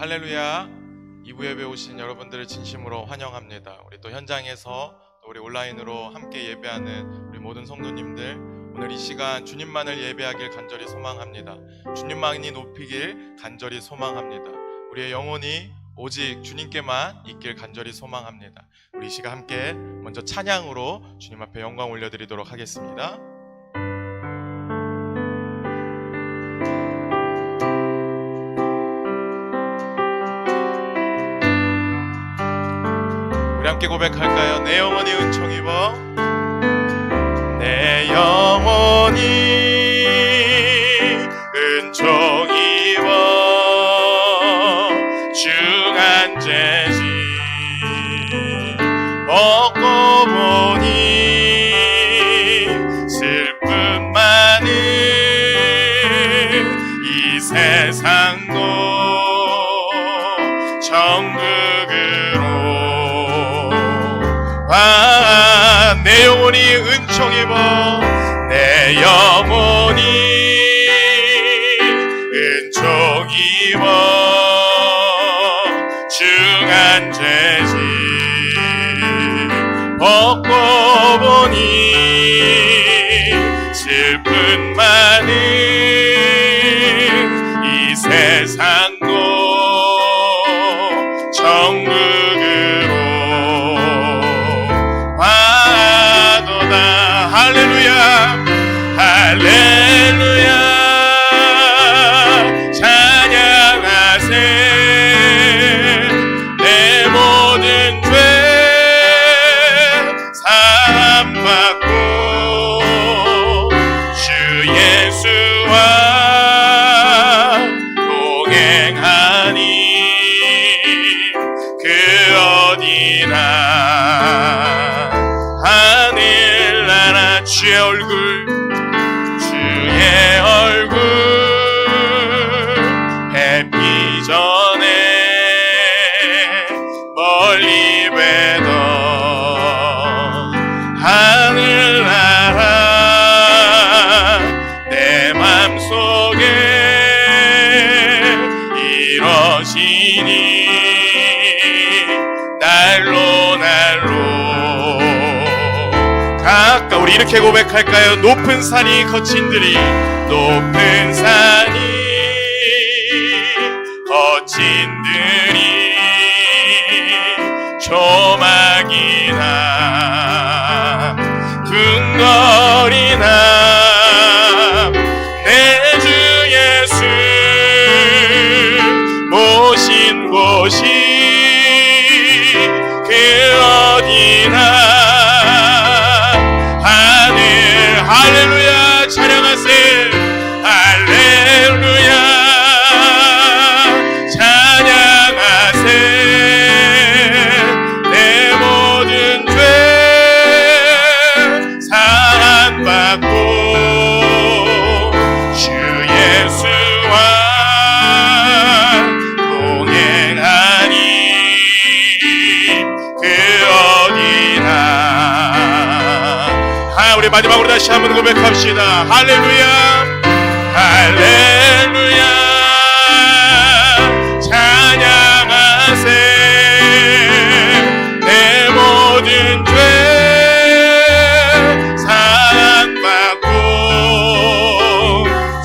할렐루야. 2부 예배 오신 여러분들을 진심으로 환영합니다. 우리 또 현장에서 또 우리 온라인으로 함께 예배하는 우리 모든 성도님들, 오늘 이 시간 주님만을 예배하길 간절히 소망합니다. 주님만이 높이길 간절히 소망합니다. 우리의 영혼이 오직 주님께만 있길 간절히 소망합니다. 우리 이 시간 함께 먼저 찬양으로 주님 앞에 영광 올려드리도록 하겠습니다. 우리 함께 고백할까요? 내 영혼이 은총 입어, 내 영혼이 은총 입어 중한 죄지 벗고 보니 슬픔 많은 이 세상도 천국으로 내 영혼이 은총 입어, 내 영혼이 은총 입어 중한 죄지 벗고 보니 슬픈 많은 이 세상도 천국으로 와도다. 할렐루야 할렐루야 찬양하세. 내 모든 죄 사함받고 주 예수와 동행하니 그 어디나 하늘나라 주의 얼굴 주의 얼굴 뵙기 전에 멀리 뵈던 하늘나라 내 맘속에 이뤄지니 날로 가까. 우리 이렇게 고백할까요? 높은 산이 거친들이 높은 산이 거친들이 조막이나 궁궐이나 내 주 예수 모신 곳이 그 어디나 할렐루야 찬양하세. 할렐루야 찬양하세. 내 모든 죄 사함받고 주 예수와 동행하니 그 어디나. 우리 마지막으로 다시 한번 고백합시다. 할렐루야 할렐루야 찬양하세. 내 모든 죄 사함받고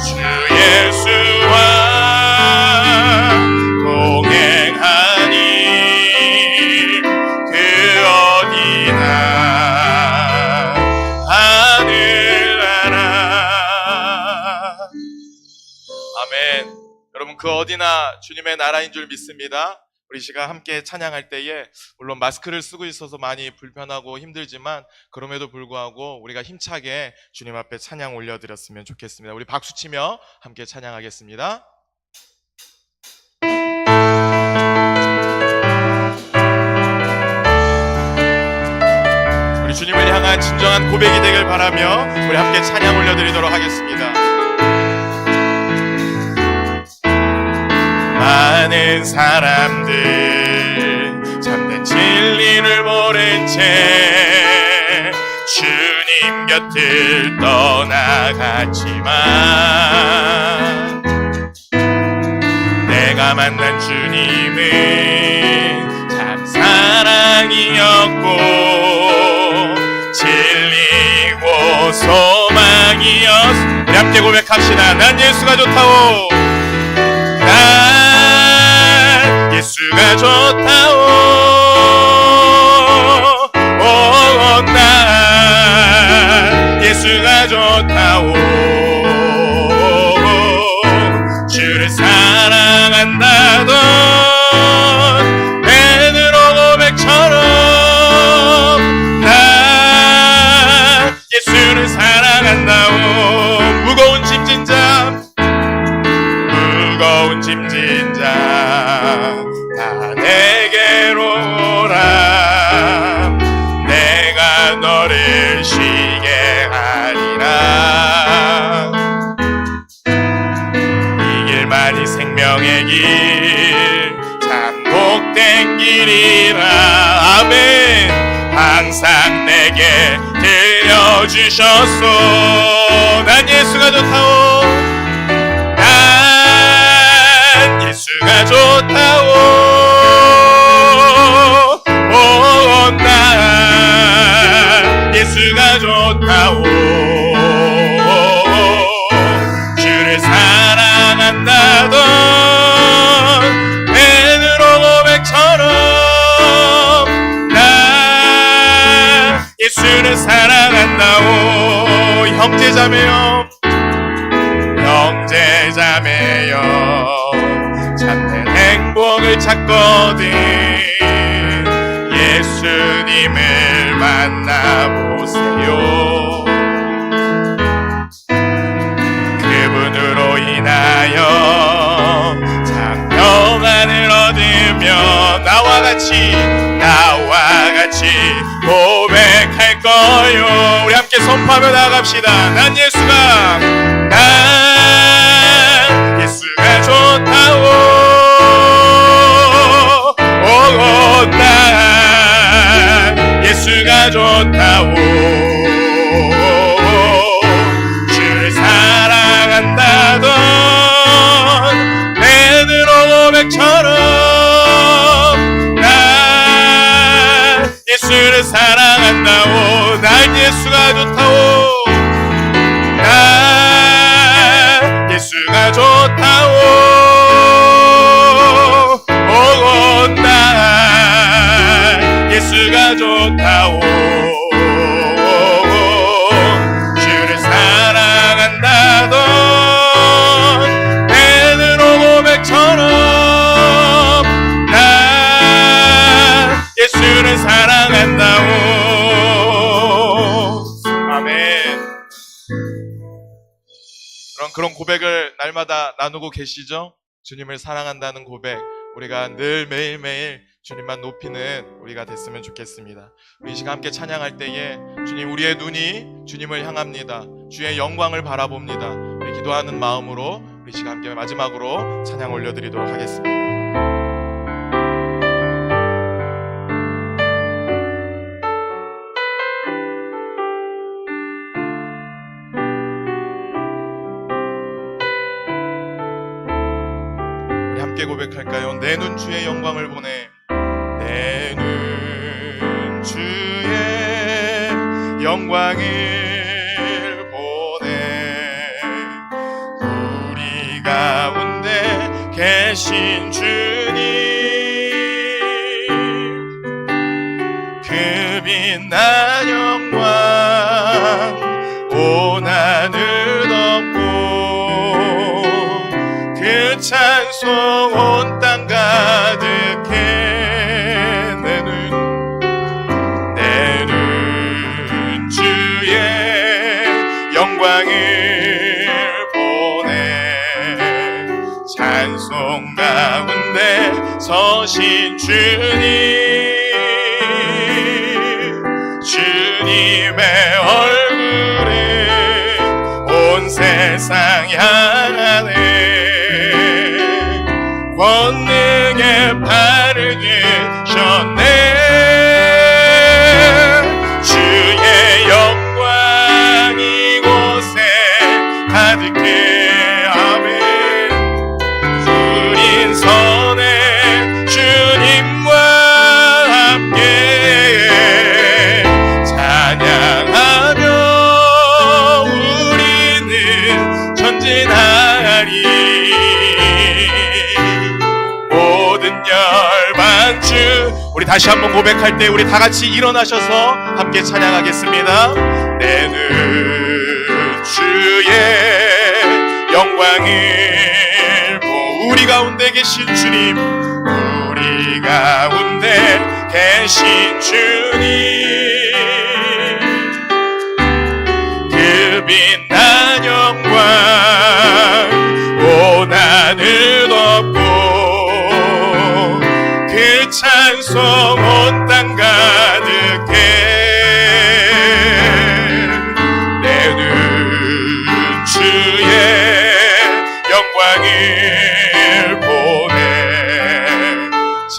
주 예수와 동행하니 그 어디나 아멘. 여러분 그 어디나 주님의 나라인 줄 믿습니다. 우리 시간 함께 찬양할 때에 물론 마스크를 쓰고 있어서 많이 불편하고 힘들지만 그럼에도 불구하고 우리가 힘차게 주님 앞에 찬양 올려드렸으면 좋겠습니다. 우리 박수치며 함께 찬양하겠습니다. 우리 주님을 향한 진정한 고백이 되길 바라며 우리 함께 찬양 올려드리도록 하겠습니다. 많은 사람들 참된 진리를 모른 채 주님 곁을 떠나갔지만 내가 내가 만난 주님은 참 사랑이었고 진리고 소망이었어. 우리 함께 고백합시다. 난 예수가 좋다오. 난 예수가 좋다오. 난 예수가 좋다오. 주를 사랑한다던 베드로 고백처럼 난 예수를 사랑한다오. 무거운 짐진 자 다 내게로 오라. 내가 너를 쉬게 하리라. 이 길만이 생명의 길 참 복된 길이라. 아멘. 항상 내게 들려주셨소. 난 예수가 좋다오. 난 예수가 좋다오. 난 예수가 좋다오. 주를 사랑한다던 베드로 고백처럼 난 예수를 사랑한다오. 형제자매여, 형제자매여, 참된 행복을 찾거든 예수님을 만나보세요. 그분으로 인하여 참 평안을 얻으며 나와 같이 고백할 거요. 우리 함께 선포하며 나갑시다. 난 예수가 좋다오. 난 예수가 좋다오. 주를 사랑한다던 베드로 고백처럼 난 예수를 사랑한다오. 난 예수가 좋다오. 난 예수가 좋다오. 난 예수가 좋다오. 주를 사랑한다던 베드로 고백처럼 난 예수를 사랑한다오. 아멘. 그런 고백을 날마다 나누고 계시죠? 주님을 사랑한다는 고백, 우리가 늘 매일매일 주님만 높이는 우리가 됐으면 좋겠습니다. 우리 이 시간 함께 찬양할 때에 주님, 우리의 눈이 주님을 향합니다. 주의 영광을 바라봅니다. 우리 기도하는 마음으로 우리 이 시간 함께 마지막으로 찬양 올려드리도록 하겠습니다. 함께 고백할까요? 내 눈 주의 영광을 보내. 내 눈 주의 영광을 보내. 우리 가운데 계신 주님, 그 빛난 영광 온 하늘 덮고 그 찬송 온 땅 가득해. 내 눈 주의 영광을 보내. 찬송 가운데 서신 주님, 주님의 얼굴을 온 세상 향하네. 권능의 발을 드셨네. 주의 영광 이곳에 가득해. 아멘. 우린 서 다시 한번 고백할 때 우리 다 같이 일어나셔서 함께 찬양하겠습니다. 내는 주의 영광을 우리 가운데 계신 주님, 우리 가운데 계신 주님, 그 빛난 영광 온 하늘 덮고 그 찬송 온 땅 가득해. 내는 주의 영광을 보내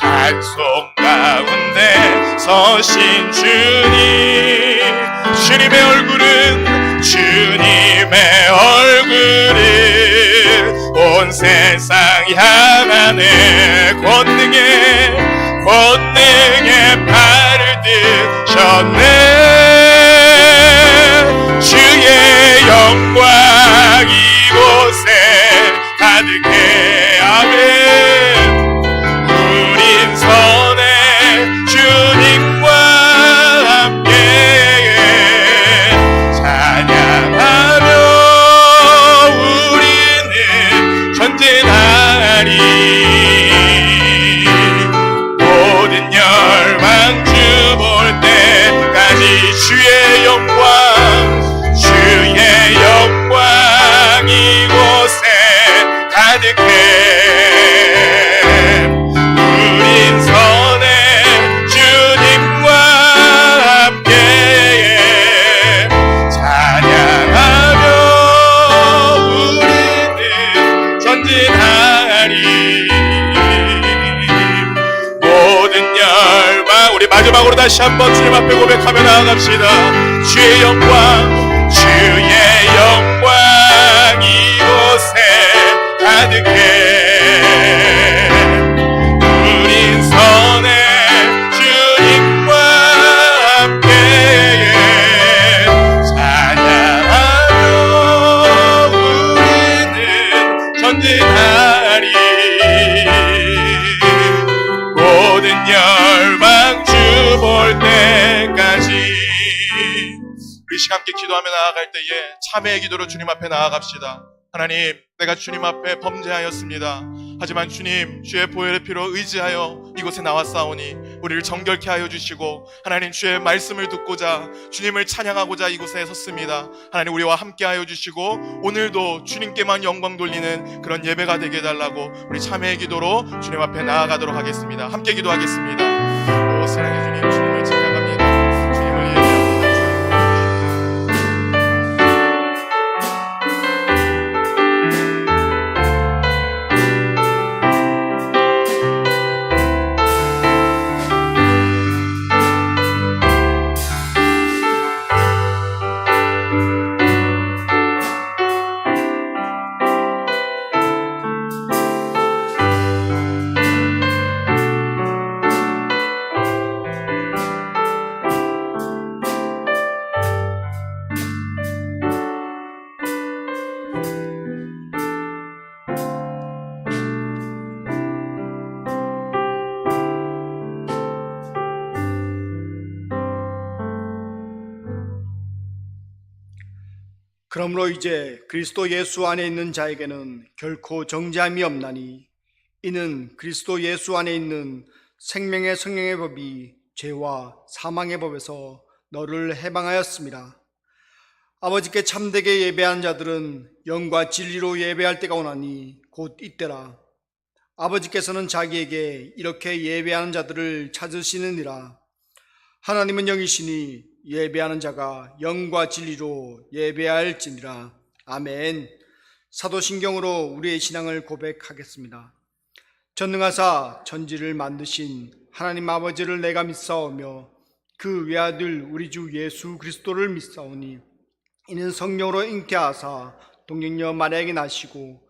찬송 가운데 서신 주님, 주님의 얼굴은 주님의 얼굴은 온 세상 향하네. 권능의 발을 드셨네. 주의 영광 이곳에 가득해. 아멘. 우린 선해 주님과 함께 찬양하며 우리는 전진하리. 모든 열방 주 볼 때까지 주의 영광 이곳에 가득해. 우린 선해 주님과 함께 찬양하며 우리는 전진하리. 모든 열방, 우리 마지막으로 다시 한번 주님 앞에 고백하며 나아갑시다. 주의 영광 이곳에 가득해. 우린 선해 주님과 함께 찬양하며 우리는 전진하리. 모든 열방 주 볼 때까지. 우리 시간 함께 기도하며 나아갈 때에 참회의 기도로 주님 앞에 나아갑시다. 하나님, 내가 주님 앞에 범죄하였습니다. 하지만 주님, 주의 보혈의 피로 의지하여 이곳에 나왔사오니 우리를 정결케 하여 주시고, 하나님 주의 말씀을 듣고자 주님을 찬양하고자 이곳에 섰습니다. 하나님, 우리와 함께 하여 주시고 오늘도 주님께만 영광 돌리는 그런 예배가 되게 해달라고 우리 참회의 기도로 주님 앞에 나아가도록 하겠습니다. 함께 기도하겠습니다. 오 사랑의 주님, 주님을 찬양합니다. 주님을 예배합니다. 그러므로 이제 그리스도 예수 안에 있는 자에게는 결코 정죄함이 없나니, 이는 그리스도 예수 안에 있는 생명의 성령의 법이 죄와 사망의 법에서 너를 해방하였습니다. 아버지께 참되게 예배한 자들은 영과 진리로 예배할 때가 오나니 곧 이때라. 아버지께서는 자기에게 이렇게 예배하는 자들을 찾으시느니라. 하나님은 영이시니 예배하는 자가 영과 진리로 예배할지니라. 아멘. 사도신경으로 우리의 신앙을 고백하겠습니다. 전능하사 천지를 만드신 하나님 아버지를 내가 믿사오며 그 외아들 우리 주 예수 그리스도를 믿사오니, 이는 성령으로 잉태하사 동정녀 마리아에게 나시고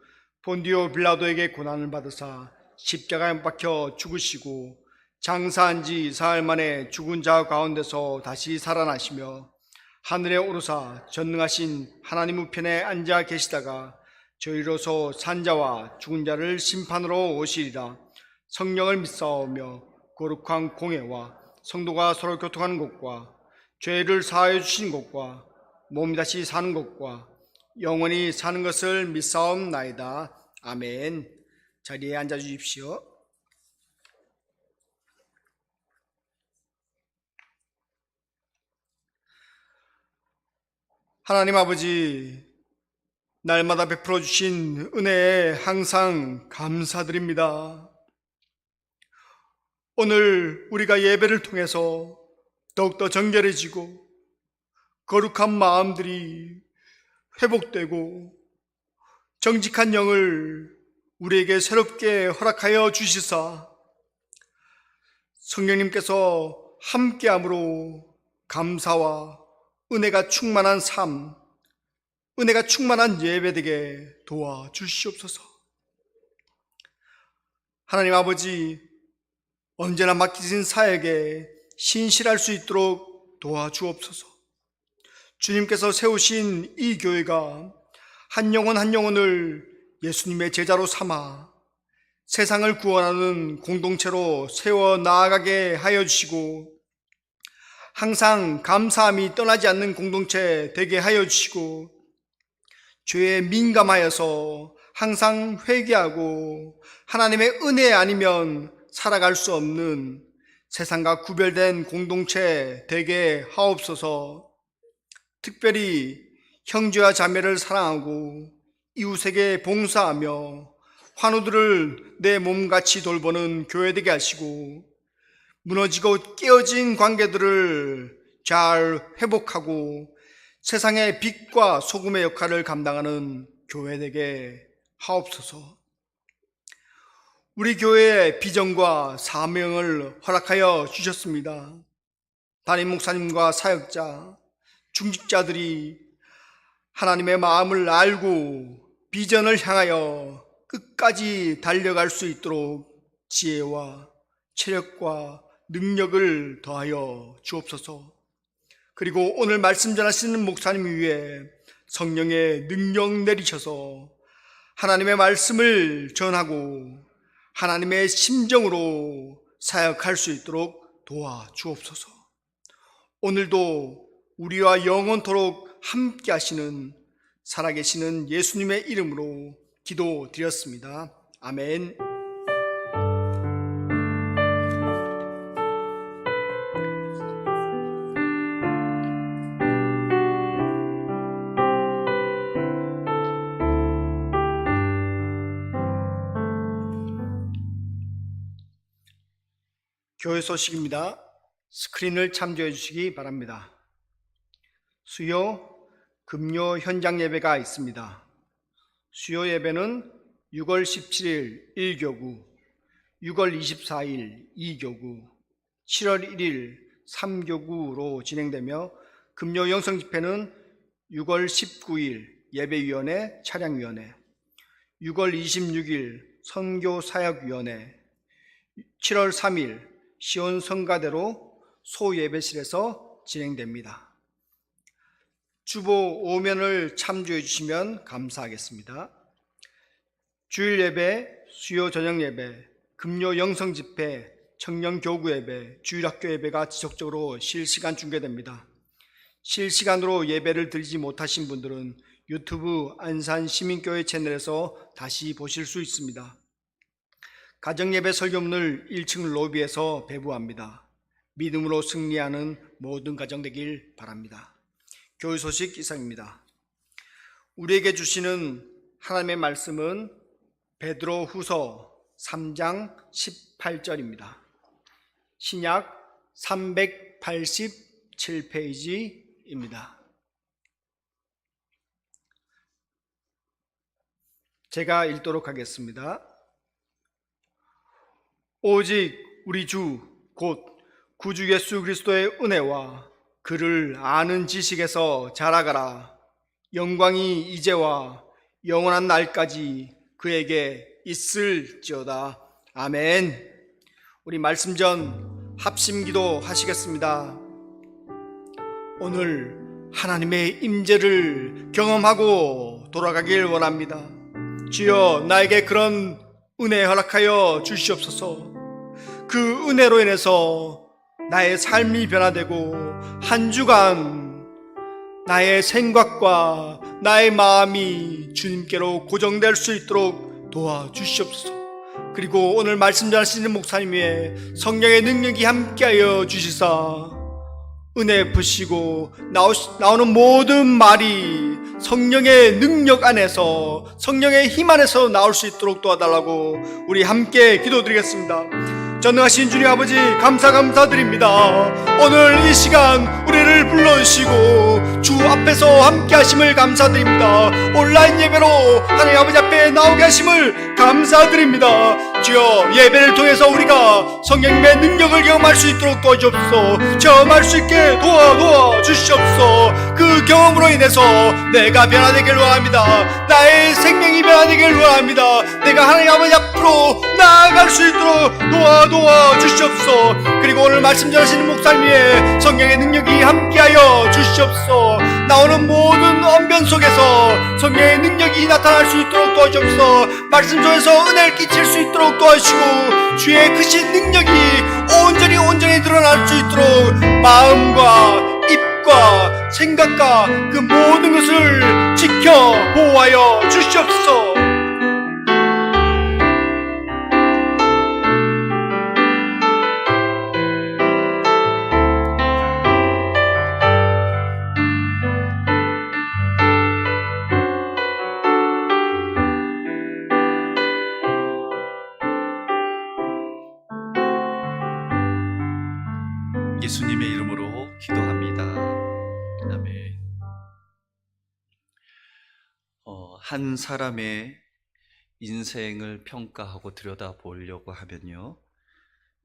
본디오 빌라도에게 고난을 받으사 십자가에 못 박혀 죽으시고 장사한 지 사흘 만에 죽은 자 가운데서 다시 살아나시며 하늘에 오르사 전능하신 하나님 우편에 앉아 계시다가 저희로서 산자와 죽은 자를 심판으로 오시리라. 성령을 믿사오며 거룩한 공회와 성도가 서로 교통하는 것과 죄를 사하여 주신 것과 몸이 다시 사는 것과 영원히 사는 것을 믿사옵나이다. 아멘. 자리에 앉아 주십시오. 하나님 아버지, 날마다 베풀어 주신 은혜에 항상 감사드립니다. 오늘 우리가 예배를 통해서 더욱더 정결해지고 거룩한 마음들이 회복되고 정직한 영을 우리에게 새롭게 허락하여 주시사 성령님께서 함께함으로 감사와 은혜가 충만한 삶, 은혜가 충만한 예배되게 도와주시옵소서. 하나님 아버지, 언제나 맡기신 사역에 신실할 수 있도록 도와주옵소서. 주님께서 세우신 이 교회가 한 영혼 한 영혼을 예수님의 제자로 삼아 세상을 구원하는 공동체로 세워 나아가게 하여 주시고, 항상 감사함이 떠나지 않는 공동체 되게 하여 주시고, 죄에 민감하여서 항상 회개하고 하나님의 은혜 아니면 살아갈 수 없는 세상과 구별된 공동체 되게 하옵소서. 특별히 형제와 자매를 사랑하고 이웃에게 봉사하며 환우들을 내 몸같이 돌보는 교회 되게 하시고, 무너지고 깨어진 관계들을 잘 회복하고 세상의 빛과 소금의 역할을 감당하는 교회 되게 하옵소서. 우리 교회의 비전과 사명을 허락하여 주셨습니다. 담임 목사님과 사역자, 중직자들이 하나님의 마음을 알고 비전을 향하여 끝까지 달려갈 수 있도록 지혜와 체력과 능력을 더하여 주옵소서. 그리고 오늘 말씀 전하시는 목사님 위에 성령의 능력 내리셔서 하나님의 말씀을 전하고 하나님의 심정으로 사역할 수 있도록 도와주옵소서. 오늘도 우리와 영원토록 함께 하시는 살아계시는 예수님의 이름으로 기도드렸습니다. 아멘. 교회 소식입니다. 스크린을 참조해 주시기 바랍니다. 수요 금요 현장 예배가 있습니다. 수요 예배는 6월 17일 1교구, 6월 24일 2교구, 7월 1일 3교구로 진행되며, 금요 영성 집회는 6월 19일 예배위원회 차량위원회, 6월 26일 선교사역위원회, 7월 3일 시온 성가대로 소예배실에서 진행됩니다. 주보 오면을 참조해 주시면 감사하겠습니다. 주일 예배, 수요 저녁 예배, 금요 영성 집회, 청년 교구 예배, 주일학교 예배가 지속적으로 실시간 중계됩니다. 실시간으로 예배를 드리지 못하신 분들은 유튜브 안산시민교회 채널에서 다시 보실 수 있습니다. 가정예배 설교문을 1층 로비에서 배부합니다. 믿음으로 승리하는 모든 가정 되길 바랍니다. 교회 소식 이상입니다. 우리에게 주시는 하나님의 말씀은 베드로 후서 3장 18절입니다. 신약 387페이지입니다. 제가 읽도록 하겠습니다. 오직 우리 주 곧 구주 예수 그리스도의 은혜와 그를 아는 지식에서 자라가라. 영광이 이제와 영원한 날까지 그에게 있을지어다. 아멘. 우리 말씀 전 합심기도 하시겠습니다. 오늘 하나님의 임재를 경험하고 돌아가길 원합니다. 주여, 나에게 그런 은혜 허락하여 주시옵소서. 그 은혜로 인해서 나의 삶이 변화되고 한 주간 나의 생각과 나의 마음이 주님께로 고정될 수 있도록 도와주시옵소서. 그리고 오늘 말씀 전하시는 목사님 위에 성령의 능력이 함께하여 주시사 은혜 부시고 나오는 모든 말이 성령의 능력 안에서, 성령의 힘 안에서 나올 수 있도록 도와달라고 우리 함께 기도드리겠습니다. 전능하신 주님 아버지, 감사드립니다. 오늘 이 시간 우리를 불러주시고 주 앞에서 함께 하심을 감사드립니다. 온라인 예배로 하나님 아버지 앞에 나오게 하심을 감사드립니다. 주여, 예배를 통해서 우리가 성령님의 능력을 경험할 수 있도록 도와주옵소서. 경험할 수 있게 도와주시옵소서. 그 경험으로 인해서 내가 변화되길 원합니다. 나의 생명이 변화되길 원합니다. 내가 하나님 아버지 앞으로 나아갈 수 있도록 도와주시옵소서. 그리고 오늘 말씀 전하시는 목사님 위에 성령의 능력이 함께하여 주시옵소서. 나오는 모든 언변 속에서 성령의 능력이 나타날 수 있도록 도와주옵소서. 말씀 속에서 은혜를 끼칠 수 있도록 도와주시고 주의 크신 능력이 온전히 드러날 수 있도록 마음과 입과 생각과 그 모든 것을 지켜 보호하여 주시옵소서. 예수님의 이름으로 기도합니다. 아멘. 한 사람의 인생을 평가하고 들여다보려고 하면요,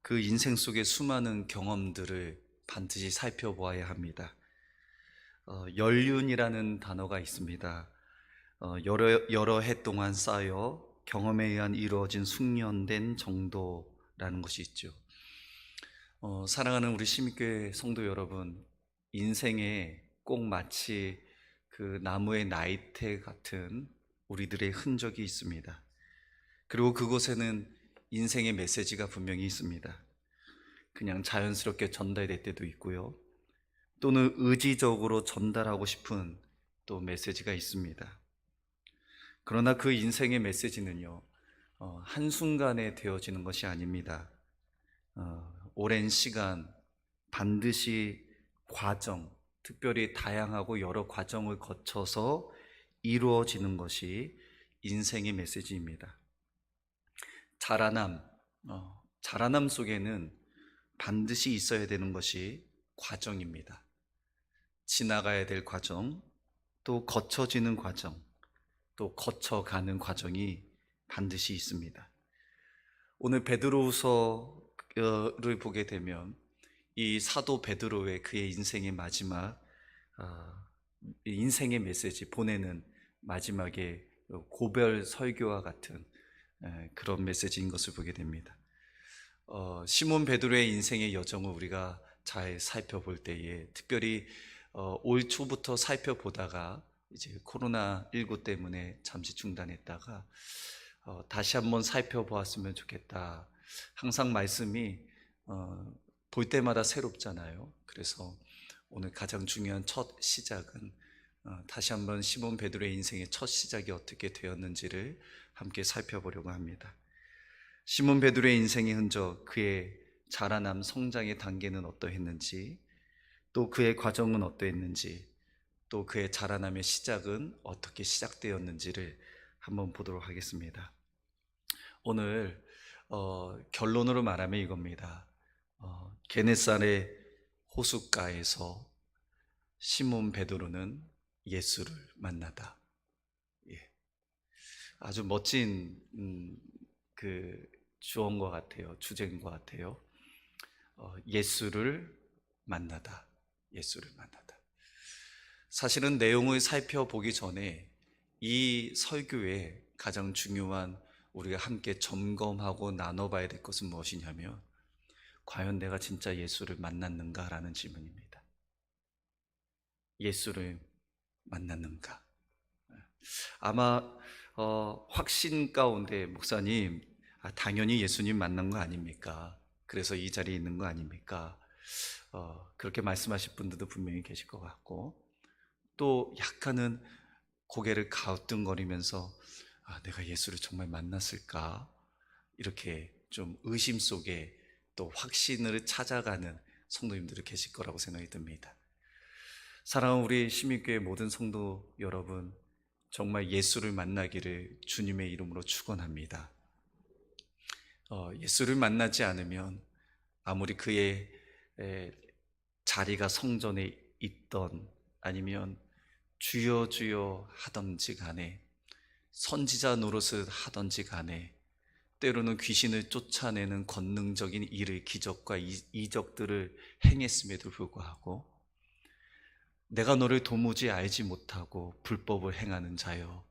그 인생 속의 수많은 경험들을 반드시 살펴보아야 합니다. 연륜이라는 단어가 있습니다. 여러 해 동안 쌓여 경험에 의한 이루어진 숙련된 정도라는 것이 있죠. 사랑하는 우리 심교회 성도 여러분, 인생에 꼭 마치 그 나무의 나이테 같은 우리들의 흔적이 있습니다. 그리고 그곳에는 인생의 메시지가 분명히 있습니다. 그냥 자연스럽게 전달될 때도 있고요, 또는 의지적으로 전달하고 싶은 또 메시지가 있습니다. 그러나 그 인생의 메시지는요, 한순간에 되어지는 것이 아닙니다. 오랜 시간, 반드시 과정, 특별히 다양하고 여러 과정을 거쳐서 이루어지는 것이 인생의 메시지입니다. 자라남 속에는 반드시 있어야 되는 것이 과정입니다. 지나가야 될 과정, 또 거쳐지는 과정, 또 거쳐가는 과정이 반드시 있습니다. 오늘 베드로후서를 보게 되면 이 사도 베드로의 그의 인생의 마지막 인생의 메시지 보내는 마지막에 고별 설교와 같은 그런 메시지인 것을 보게 됩니다. 시몬 베드로의 인생의 여정을 우리가 잘 살펴볼 때에, 특별히 올 초부터 살펴보다가 이제 코로나19 때문에 잠시 중단했다가 다시 한번 살펴보았으면 좋겠다. 항상 말씀이 볼 때마다 새롭잖아요. 그래서 오늘 가장 중요한 첫 시작은 다시 한번 시몬 베드로의 인생의 첫 시작이 어떻게 되었는지를 함께 살펴보려고 합니다. 시몬 베드로의 인생의 흔적, 그의 자라남 성장의 단계는 어떠했는지, 또 그의 과정은 어떠했는지, 또 그의 자라남의 시작은 어떻게 시작되었는지를 한번 보도록 하겠습니다. 오늘 결론으로 말하면 이겁니다. 게네사렛 호숫가에서 시몬 베드로는 예수를 만나다. 아주 멋진 그 주어인 것 같아요. 주제인 것 같아요. 예수를 만나다. 예수를 만나다. 사실은 내용을 살펴보기 전에 이 설교의 가장 중요한 우리가 함께 점검하고 나눠봐야 될 것은 무엇이냐면, 과연 내가 진짜 예수를 만났는가라는 질문입니다. 예수를 만났는가? 아마 확신 가운데 목사님, 당연히 예수님 만난 거 아닙니까? 그래서 이 자리에 있는 거 아닙니까? 그렇게 말씀하실 분들도 분명히 계실 것 같고, 또 약간은 고개를 가우뚱거리면서 내가 예수를 정말 만났을까? 이렇게 좀 의심 속에 또 확신을 찾아가는 성도님들이 계실 거라고 생각이 듭니다. 사랑하는 우리 시민교회 모든 성도 여러분, 정말 예수를 만나기를 주님의 이름으로 축원합니다. 예수를 만나지 않으면 아무리 그의 자리가 성전에 있던, 아니면 주여 주여 하던지 간에, 선지자 노릇을 하던지 간에, 때로는 귀신을 쫓아내는 권능적인 일을, 기적과 이적들을 행했음에도 불구하고 내가 너를 도무지 알지 못하고 불법을 행하는 자여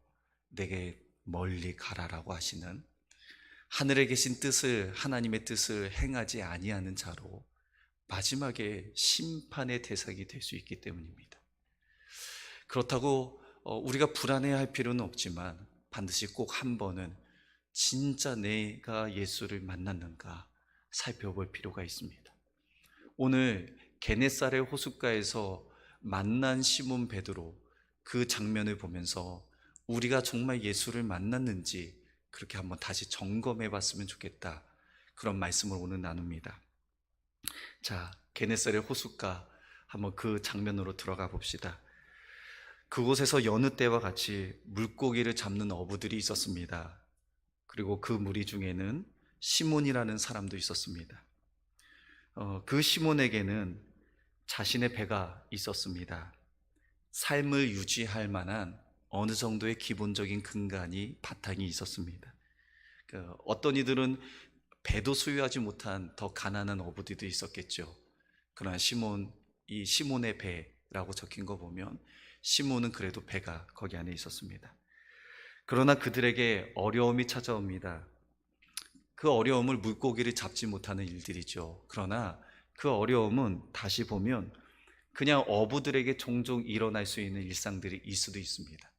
내게 멀리 가라라고 하시는, 하늘에 계신 뜻을, 하나님의 뜻을 행하지 아니하는 자로 마지막에 심판의 대상이 될 수 있기 때문입니다. 그렇다고 우리가 불안해할 필요는 없지만 반드시 꼭 한 번은 진짜 내가 예수를 만났는가 살펴볼 필요가 있습니다. 오늘 게네사렛 호숫가에서 만난 시몬 베드로, 그 장면을 보면서 우리가 정말 예수를 만났는지 그렇게 한번 다시 점검해 봤으면 좋겠다, 그런 말씀을 오늘 나눕니다. 자, 게네사렛 호숫가 한번 그 장면으로 들어가 봅시다. 그곳에서 여느 때와 같이 물고기를 잡는 어부들이 있었습니다. 그리고 그 무리 중에는 시몬이라는 사람도 있었습니다. 그 시몬에게는 자신의 배가 있었습니다. 삶을 유지할 만한 어느 정도의 기본적인 근간이, 바탕이 있었습니다. 어떤 이들은 배도 소유하지 못한 더 가난한 어부들도 있었겠죠. 그러나 이 시몬의 배라고 적힌 거 보면 시몬은 그래도 배가 거기 안에 있었습니다. 그러나 그들에게 어려움이 찾아옵니다. 그 어려움을 물고기를 잡지 못하는 일들이죠. 그러나 그 어려움은 다시 보면 그냥 어부들에게 종종 일어날 수 있는 일상들이 일 수도 있습니다.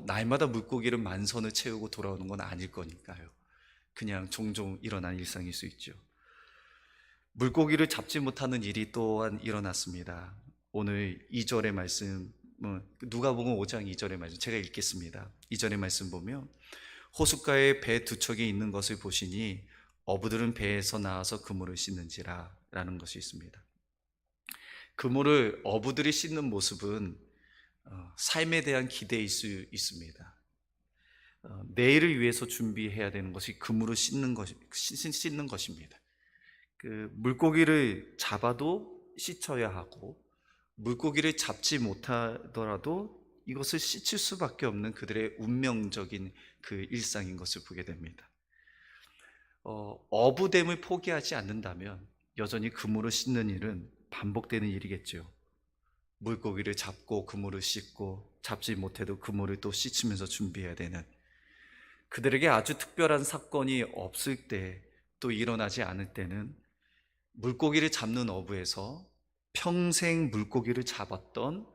날마다 물고기를 만선을 채우고 돌아오는 건 아닐 거니까요. 그냥 종종 일어나는 일상일 수 있죠. 물고기를 잡지 못하는 일이 또한 일어났습니다. 오늘 2절의 말씀, 누가복음 5장 2절의 말씀 제가 읽겠습니다. 2절의 말씀 보면, 호숫가에 배 두 척이 있는 것을 보시니 어부들은 배에서 나와서 그물을 씻는지라 라는 것이 있습니다. 그물을 어부들이 씻는 모습은 삶에 대한 기대일 수 있습니다. 내일을 위해서 준비해야 되는 것이 그물을 씻는 것입니다. 물고기를 잡아도 씻어야 하고, 물고기를 잡지 못하더라도 이것을 씻을 수밖에 없는 그들의 운명적인 그 일상인 것을 보게 됩니다. 어부됨을 포기하지 않는다면 여전히 그물을 씻는 일은 반복되는 일이겠죠. 물고기를 잡고 그물을 씻고, 잡지 못해도 그물을 또 씻으면서 준비해야 되는, 그들에게 아주 특별한 사건이 없을 때, 또 일어나지 않을 때는 물고기를 잡는 어부에서 평생 물고기를 잡았던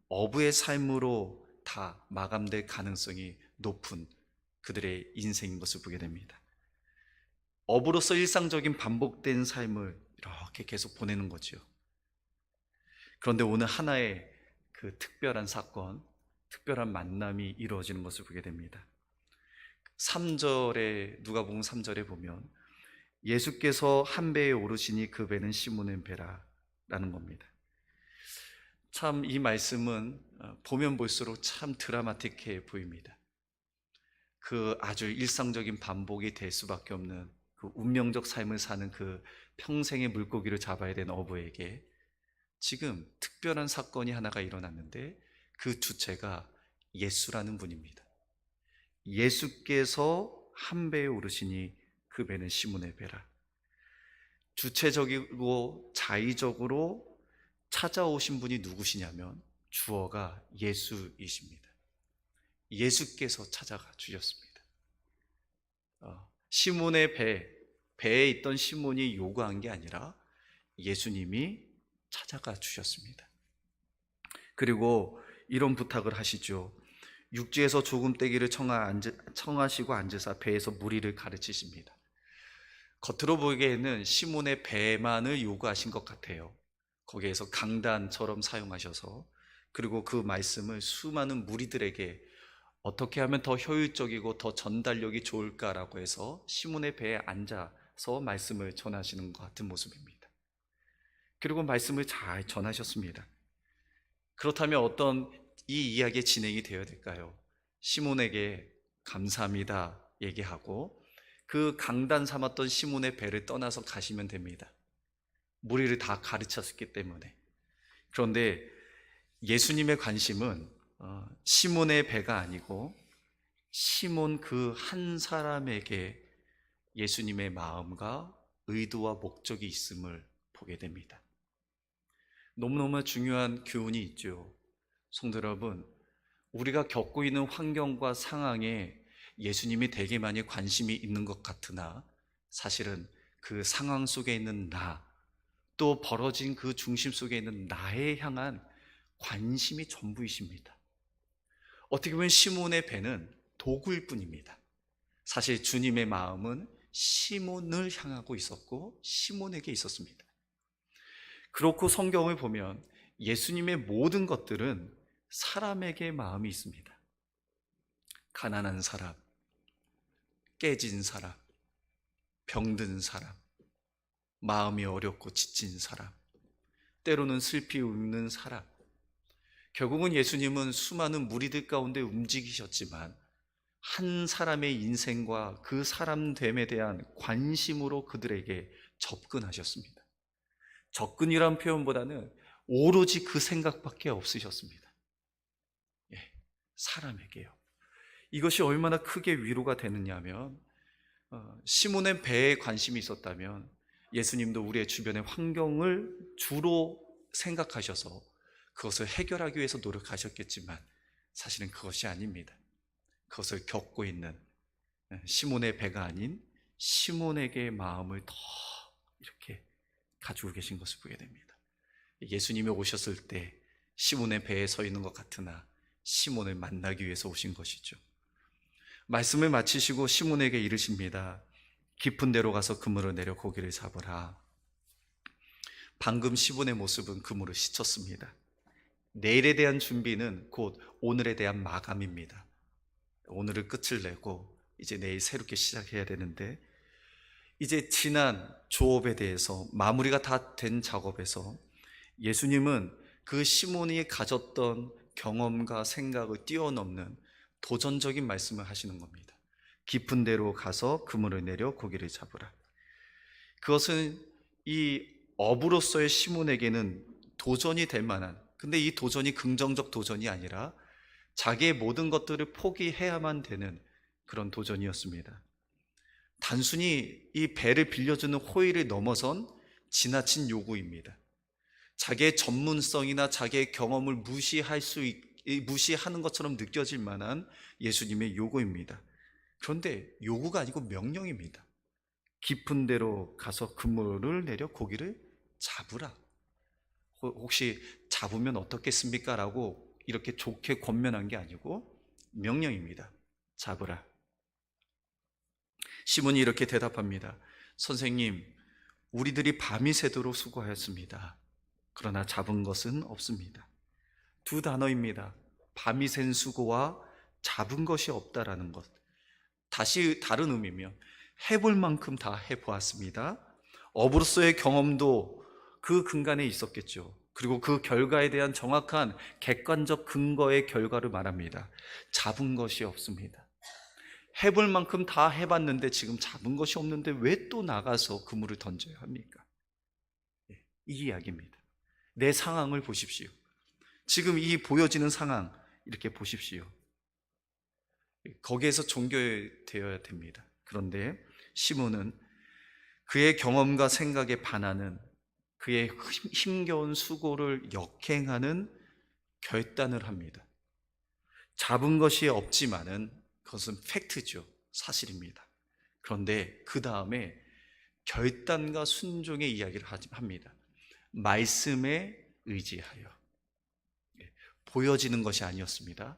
어부의 삶으로 다 마감될 가능성이 높은 그들의 인생인 것을 보게 됩니다. 어부로서 일상적인 반복된 삶을 이렇게 계속 보내는 거죠. 그런데 오늘 하나의 그 특별한 사건, 특별한 만남이 이루어지는 것을 보게 됩니다. 3절에, 누가복음 3절에 보면 예수께서 한 배에 오르시니 그 배는 시몬의 배라라는 겁니다. 참 이 말씀은 보면 볼수록 참 드라마틱해 보입니다. 그 아주 일상적인 반복이 될 수밖에 없는 그 운명적 삶을 사는 그 평생의 물고기를 잡아야 되는 어부에게 지금 특별한 사건이 하나가 일어났는데, 그 주체가 예수라는 분입니다. 예수께서 한 배에 오르시니 그 배는 시몬의 배라. 주체적이고 자의적으로 찾아오신 분이 누구시냐면 주어가 예수이십니다. 예수께서 찾아가 주셨습니다. 시몬의 배에 있던 시몬이 요구한 게 아니라 예수님이 찾아가 주셨습니다. 그리고 이런 부탁을 하시죠. 육지에서 조금 떼기를 청하시고 앉으사 배에서 무리를 가르치십니다. 겉으로 보기에는 시몬의 배만을 요구하신 것 같아요. 거기에서 강단처럼 사용하셔서, 그리고 그 말씀을 수많은 무리들에게 어떻게 하면 더 효율적이고 더 전달력이 좋을까라고 해서 시몬의 배에 앉아서 말씀을 전하시는 것 같은 모습입니다. 그리고 말씀을 잘 전하셨습니다. 그렇다면 어떤 이 이야기의 진행이 되어야 될까요? 시몬에게 감사합니다 얘기하고 그 강단 삼았던 시몬의 배를 떠나서 가시면 됩니다. 무리를 다 가르쳤기 때문에. 그런데 예수님의 관심은 시몬의 배가 아니고 시몬 그 한 사람에게 예수님의 마음과 의도와 목적이 있음을 보게 됩니다. 너무너무 중요한 교훈이 있죠. 성도 여러분, 우리가 겪고 있는 환경과 상황에 예수님이 되게 많이 관심이 있는 것 같으나 사실은 그 상황 속에 있는 나, 또 벌어진 그 중심 속에 있는 나에 향한 관심이 전부이십니다. 어떻게 보면 시몬의 배는 도구일 뿐입니다. 사실 주님의 마음은 시몬을 향하고 있었고 시몬에게 있었습니다. 그렇고 성경을 보면 예수님의 모든 것들은 사람에게 마음이 있습니다. 가난한 사람, 깨진 사람, 병든 사람, 마음이 어렵고 지친 사람, 때로는 슬피 웃는 사람. 결국은 예수님은 수많은 무리들 가운데 움직이셨지만 한 사람의 인생과 그 사람됨에 대한 관심으로 그들에게 접근하셨습니다. 접근이란 표현보다는 오로지 그 생각밖에 없으셨습니다. 사람에게요. 이것이 얼마나 크게 위로가 되느냐면 시몬의 배에 관심이 있었다면 예수님도 우리의 주변의 환경을 주로 생각하셔서 그것을 해결하기 위해서 노력하셨겠지만 사실은 그것이 아닙니다. 그것을 겪고 있는 시몬의 배가 아닌 시몬에게 마음을 더 이렇게 가지고 계신 것을 보게 됩니다. 예수님이 오셨을 때 시몬의 배에 서 있는 것 같으나 시몬을 만나기 위해서 오신 것이죠. 말씀을 마치시고 시몬에게 이르십니다. 깊은 데로 가서 그물을 내려 고기를 잡으라. 방금 시몬의 모습은 그물을 씻었습니다. 내일에 대한 준비는 곧 오늘에 대한 마감입니다. 오늘을 끝을 내고 이제 내일 새롭게 시작해야 되는데, 이제 지난 조업에 대해서 마무리가 다 된 작업에서 예수님은 그 시몬이 가졌던 경험과 생각을 뛰어넘는 도전적인 말씀을 하시는 겁니다. 깊은 데로 가서 그물을 내려 고기를 잡으라. 그것은 이 어부로서의 시몬에게는 도전이 될 만한, 근데 이 도전이 긍정적 도전이 아니라 자기의 모든 것들을 포기해야만 되는 그런 도전이었습니다. 단순히 이 배를 빌려주는 호의를 넘어선 지나친 요구입니다. 자기의 전문성이나 자기의 경험을 무시하는 것처럼 느껴질 만한 예수님의 요구입니다. 그런데 요구가 아니고 명령입니다. 깊은 데로 가서 그물을 내려 고기를 잡으라. 혹시 잡으면 어떻겠습니까? 라고 이렇게 좋게 권면한 게 아니고 명령입니다. 잡으라. 시몬이 이렇게 대답합니다. 선생님, 우리들이 밤이 새도록 수고하였습니다. 그러나 잡은 것은 없습니다. 두 단어입니다. 밤이 샌 수고와 잡은 것이 없다라는 것. 다시 다른 의미면 해볼 만큼 다 해보았습니다. 어부로서의 경험도 그 근간에 있었겠죠. 그리고 그 결과에 대한 정확한 객관적 근거의 결과를 말합니다. 잡은 것이 없습니다. 해볼 만큼 다 해봤는데 지금 잡은 것이 없는데 왜 또 나가서 그물을 던져야 합니까? 이 이야기입니다. 내 상황을 보십시오. 지금 이 보여지는 상황 이렇게 보십시오. 거기에서 종결되어야 됩니다. 그런데 시몬은 그의 경험과 생각에 반하는, 그의 힘겨운 수고를 역행하는 결단을 합니다. 잡은 것이 없지만은 그것은 팩트죠. 사실입니다. 그런데 그 다음에 결단과 순종의 이야기를 합니다. 말씀에 의지하여. 보여지는 것이 아니었습니다.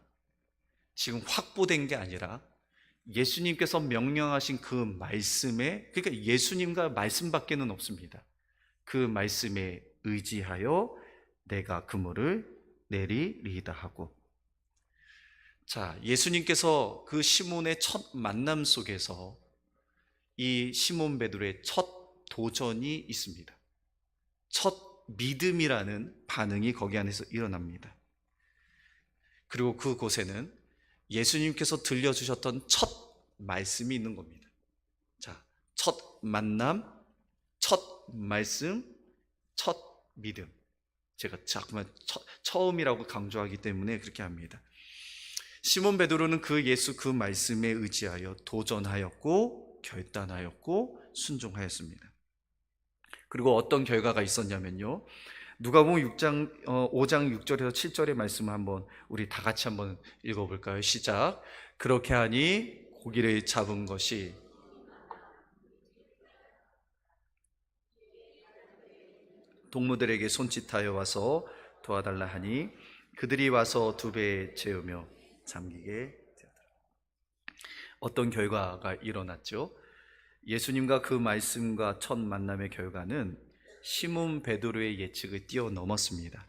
지금 확보된 게 아니라 예수님께서 명령하신 그 말씀에, 그러니까 예수님과 말씀밖에는 없습니다. 그 말씀에 의지하여 내가 그물을 내리리이다 하고, 자, 예수님께서 그 시몬의 첫 만남 속에서 이 시몬 베드로의 첫 도전이 있습니다. 첫 믿음이라는 반응이 거기 안에서 일어납니다. 그리고 그곳에는 예수님께서 들려주셨던 첫 말씀이 있는 겁니다. 자, 첫 만남, 첫 말씀, 첫 믿음. 제가 자꾸만 처음이라고 강조하기 때문에 그렇게 합니다. 시몬 베드로는 그 예수 그 말씀에 의지하여 도전하였고 결단하였고 순종하였습니다. 그리고 어떤 결과가 있었냐면요, 누가복음 5장 6절에서 7절의 말씀을 한번 우리 다 같이 한번 읽어볼까요? 시작. 그렇게 하니 고기를 잡은 것이 동무들에게 손짓하여 와서 도와달라 하니 그들이 와서 두 배에 채우며 잠기게 되었더라. 어떤 결과가 일어났죠? 예수님과 그 말씀과 첫 만남의 결과는 시몬 베드로의 예측을 뛰어넘었습니다.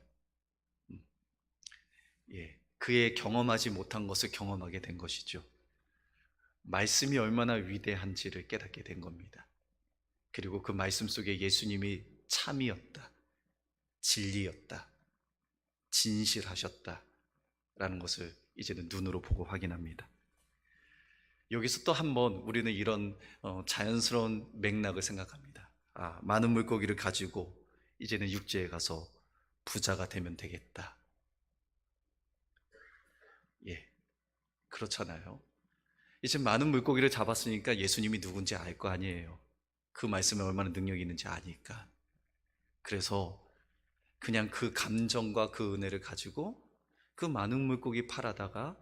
그의 경험하지 못한 것을 경험하게 된 것이죠. 말씀이 얼마나 위대한지를 깨닫게 된 겁니다. 그리고 그 말씀 속에 예수님이 참이었다, 진리였다, 진실하셨다 라는 것을 이제는 눈으로 보고 확인합니다. 여기서 또 한번 우리는 이런 자연스러운 맥락을 생각합니다. 많은 물고기를 가지고 이제는 육지에 가서 부자가 되면 되겠다. 그렇잖아요. 이제 많은 물고기를 잡았으니까 예수님이 누군지 알 거 아니에요. 그 말씀에 얼마나 능력이 있는지 아니까. 그래서 그냥 그 감정과 그 은혜를 가지고 그 많은 물고기 팔아다가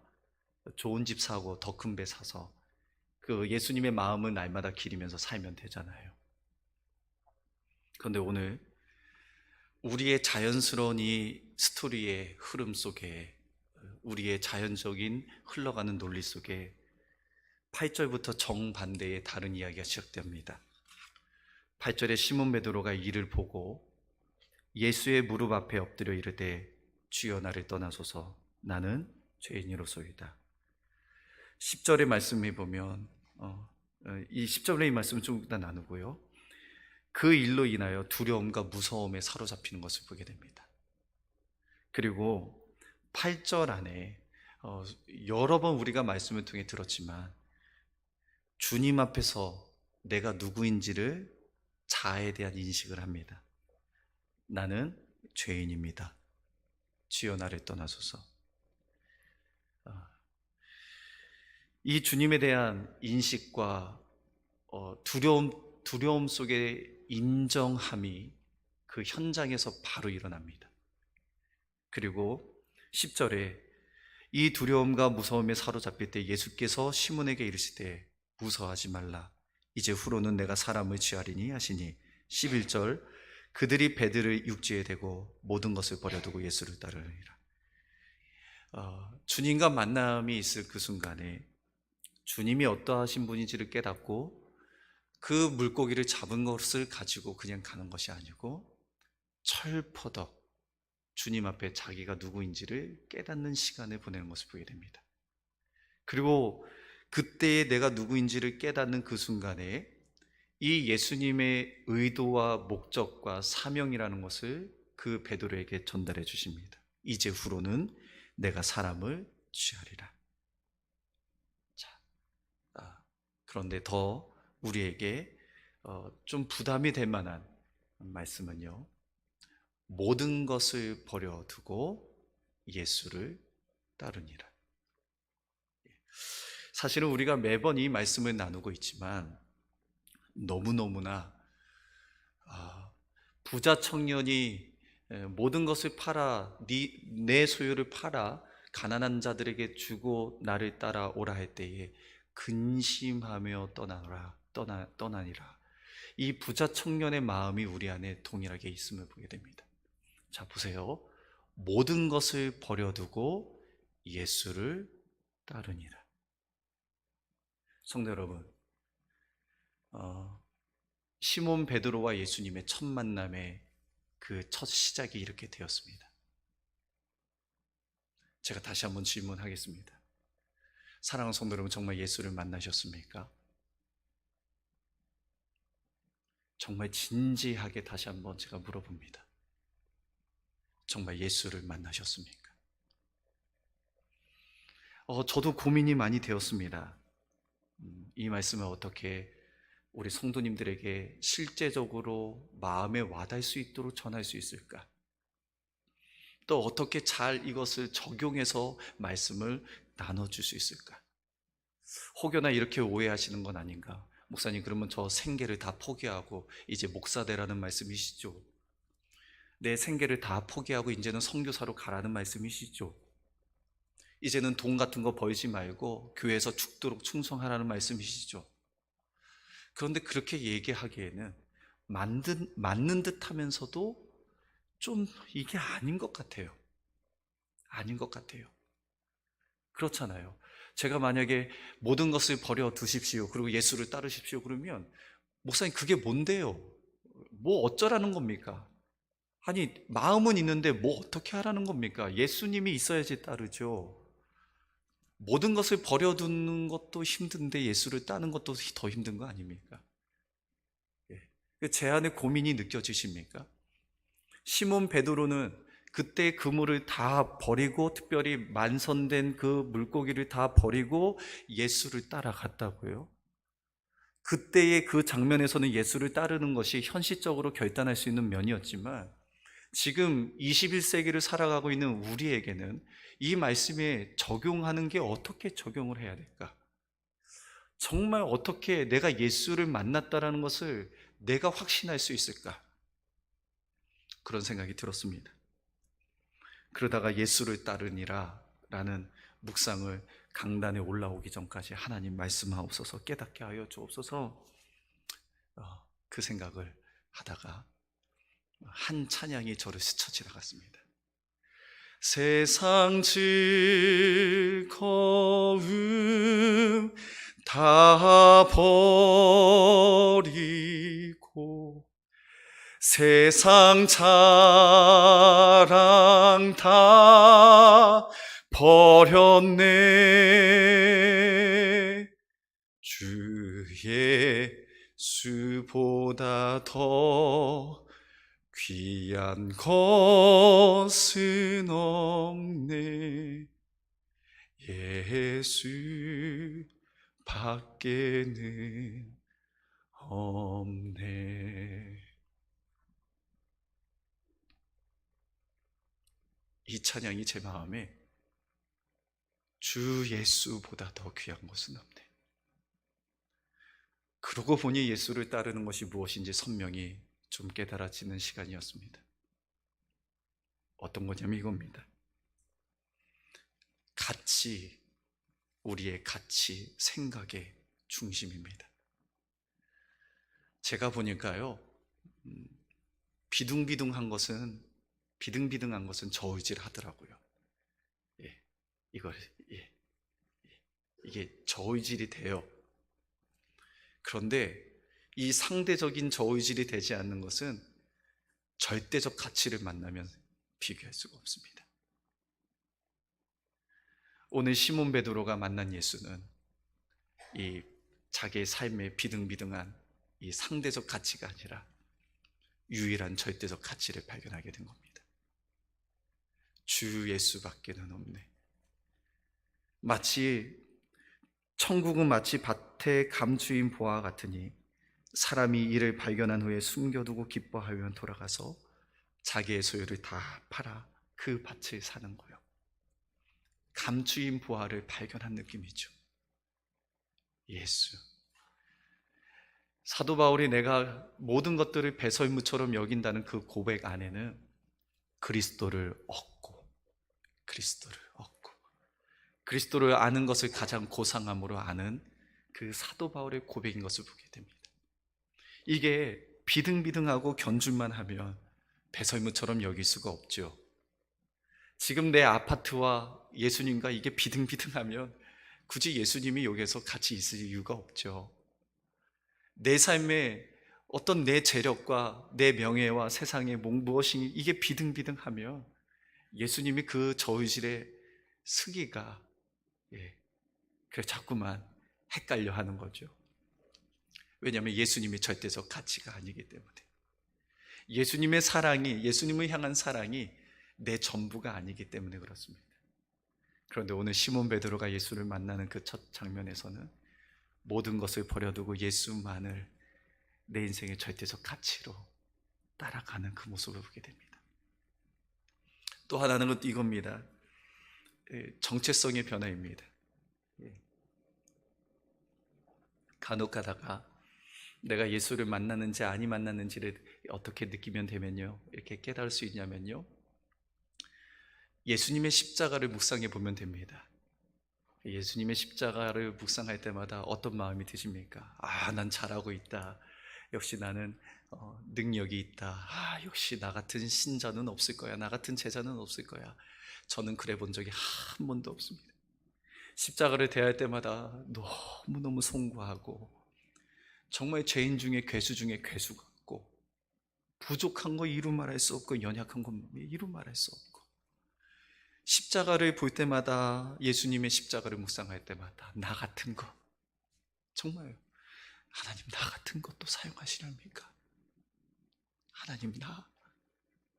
좋은 집 사고 더 큰 배 사서 그 예수님의 마음을 날마다 기리면서 살면 되잖아요. 그런데 오늘 우리의 자연스러운 이 스토리의 흐름 속에, 우리의 자연적인 흘러가는 논리 속에 8절부터 정반대의 다른 이야기가 시작됩니다. 8절에 시몬 베드로가 이를 보고 예수의 무릎 앞에 엎드려 이르되 주여 나를 떠나소서 나는 죄인이로소이다. 10절의 말씀에 보면 이 10절의 이 말씀을 좀 이따 나누고요, 그 일로 인하여 두려움과 무서움에 사로잡히는 것을 보게 됩니다. 그리고 8절 안에 여러 번 우리가 말씀을 통해 들었지만 주님 앞에서 내가 누구인지를 자아에 대한 인식을 합니다. 나는 죄인입니다. 주여 나를 떠나소서. 이 주님에 대한 인식과 두려움 속의 인정함이 그 현장에서 바로 일어납니다. 그리고 10절에 이 두려움과 무서움에 사로잡힐 때 예수께서 시몬에게 이르시되 무서워하지 말라. 이제 후로는 내가 사람을 취하리니 하시니 11절 그들이 배들을 육지에 대고 모든 것을 버려두고 예수를 따르니라. 주님과 만남이 있을 그 순간에 주님이 어떠하신 분인지를 깨닫고 그 물고기를 잡은 것을 가지고 그냥 가는 것이 아니고 철퍼덕 주님 앞에 자기가 누구인지를 깨닫는 시간을 보내는 것을 보게 됩니다. 그리고 그때에 내가 누구인지를 깨닫는 그 순간에 이 예수님의 의도와 목적과 사명이라는 것을 그 베드로에게 전달해 주십니다. 이제 후로는 내가 사람을 취하리라. 자, 그런데 더 우리에게 좀 부담이 될 만한 말씀은요, 모든 것을 버려두고 예수를 따르니라. 사실은 우리가 매번 이 말씀을 나누고 있지만 너무너무나 부자 청년이 모든 것을 팔아 내 소유를 팔아 가난한 자들에게 주고 나를 따라오라 할 때에 근심하며 떠나니라. 이 부자 청년의 마음이 우리 안에 동일하게 있음을 보게 됩니다. 자, 보세요. 모든 것을 버려두고 예수를 따르니라. 성도 여러분, 시몬 베드로와 예수님의 첫 만남의 그 첫 시작이 이렇게 되었습니다. 제가 다시 한번 질문하겠습니다. 사랑하는 성도 여러분, 정말 예수를 만나셨습니까? 정말 진지하게 다시 한번 제가 물어봅니다. 정말 예수를 만나셨습니까? 저도 고민이 많이 되었습니다. 이 말씀을 어떻게 우리 성도님들에게 실제적으로 마음에 와닿을 수 있도록 전할 수 있을까? 또 어떻게 잘 이것을 적용해서 말씀을 나눠줄 수 있을까? 혹여나 이렇게 오해하시는 건 아닌가? 목사님, 그러면 저 생계를 다 포기하고 이제 목사 되라는 말씀이시죠? 내 생계를 다 포기하고 이제는 선교사로 가라는 말씀이시죠? 이제는 돈 같은 거 벌지 말고 교회에서 죽도록 충성하라는 말씀이시죠? 그런데 그렇게 얘기하기에는 맞는 듯 하면서도 좀 이게 아닌 것 같아요. 아닌 것 같아요. 그렇잖아요. 제가 만약에 모든 것을 버려 두십시오, 그리고 예수를 따르십시오 그러면, 목사님 그게 뭔데요? 뭐 어쩌라는 겁니까? 아니, 마음은 있는데 뭐 어떻게 하라는 겁니까? 예수님이 있어야지 따르죠. 모든 것을 버려두는 것도 힘든데 예수를 따는 것도 더 힘든 거 아닙니까? 제 안에 고민이 느껴지십니까? 시몬 베드로는 그때 그물을 다 버리고, 특별히 만선된 그 물고기를 다 버리고 예수를 따라갔다고요? 그때의 그 장면에서는 예수를 따르는 것이 현실적으로 결단할 수 있는 면이었지만, 지금 21세기를 살아가고 있는 우리에게는 이 말씀에 적용하는 게 어떻게 적용을 해야 될까? 정말 어떻게 내가 예수를 만났다라는 것을 내가 확신할 수 있을까? 그런 생각이 들었습니다. 그러다가 예수를 따르니라 라는 묵상을 강단에 올라오기 전까지 하나님 말씀하옵소서, 깨닫게 하여 주옵소서, 그 생각을 하다가 한 찬양이 저를 스쳐 지나갔습니다. 세상 즐거움 다 버리고 세상 자랑 다 버렸네. 주 예수보다 더 귀한 것은 없네. 예수 밖에는 없네. 이 찬양이 제 마음에 주 예수보다 더 귀한 것은 없네. 그러고 보니 예수를 따르는 것이 무엇인지 선명히 좀 깨달아지는 시간이었습니다. 어떤 거냐면 이겁니다. 가치, 우리의 가치, 생각의 중심입니다. 제가 보니까요, 비등비등한 것은 저의질 하더라고요. 이게 저의질이 돼요. 그런데 이 상대적인 저의질이 되지 않는 것은 절대적 가치를 만나면 비교할 수가 없습니다. 오늘 시몬 베드로가 만난 예수는 이 자기의 삶의 비등비등한 이 상대적 가치가 아니라 유일한 절대적 가치를 발견하게 된 겁니다. 주 예수밖에는 없네. 천국은 마치 밭의 감추인 보화 같으니 사람이 이를 발견한 후에 숨겨두고 기뻐하며 돌아가서 자기의 소유를 다 팔아 그 밭을 사는 거예요. 감추인 보화를 발견한 느낌이죠. 예수. 사도 바울이 내가 모든 것들을 배설무처럼 여긴다는 그 고백 안에는 그리스도를 그리스도를 아는 것을 가장 고상함으로 아는 그 사도 바울의 고백인 것을 보게 됩니다. 이게 비등비등하고 견줄만 하면 배설무처럼 여길 수가 없죠. 지금 내 아파트와 예수님과 이게 비등비등하면 굳이 예수님이 여기에서 같이 있을 이유가 없죠. 내 삶에 어떤 내 재력과 내 명예와 세상의 무엇이 이게 비등비등하며 예수님이 그 저의실에 서기가 그래 자꾸만 헷갈려 하는 거죠. 왜냐하면 예수님이 절대적 가치가 아니기 때문에. 예수님의 사랑이, 예수님을 향한 사랑이 내 전부가 아니기 때문에 그렇습니다. 그런데 오늘 시몬 베드로가 예수를 만나는 그 첫 장면에서는 모든 것을 버려두고 예수만을 내 인생의 절대적 가치로 따라가는 그 모습을 보게 됩니다. 또 하나는 이겁니다. 정체성의 변화입니다. 간혹 가다가 내가 예수를 만났는지 아니 만났는지를 어떻게 느끼면 되면요, 이렇게 깨달을 수 있냐면요, 예수님의 십자가를 묵상해 보면 됩니다. 예수님의 십자가를 묵상할 때마다 어떤 마음이 드십니까? 아, 난 잘하고 있다. 역시 나는 능력이 있다. 역시 나 같은 신자는 없을 거야. 나 같은 제자는 없을 거야. 저는 그래 본 적이 한 번도 없습니다. 십자가를 대할 때마다 너무너무 송구하고 정말 죄인 중에 괴수 중에 괴수 같고 부족한 거 이루 말할 수 없고 연약한 거 이루 말할 수 없고 십자가를 볼 때마다 예수님의 십자가를 묵상할 때마다 나 같은 거 정말 하나님 나 같은 것도 사용하시렵니까? 하나님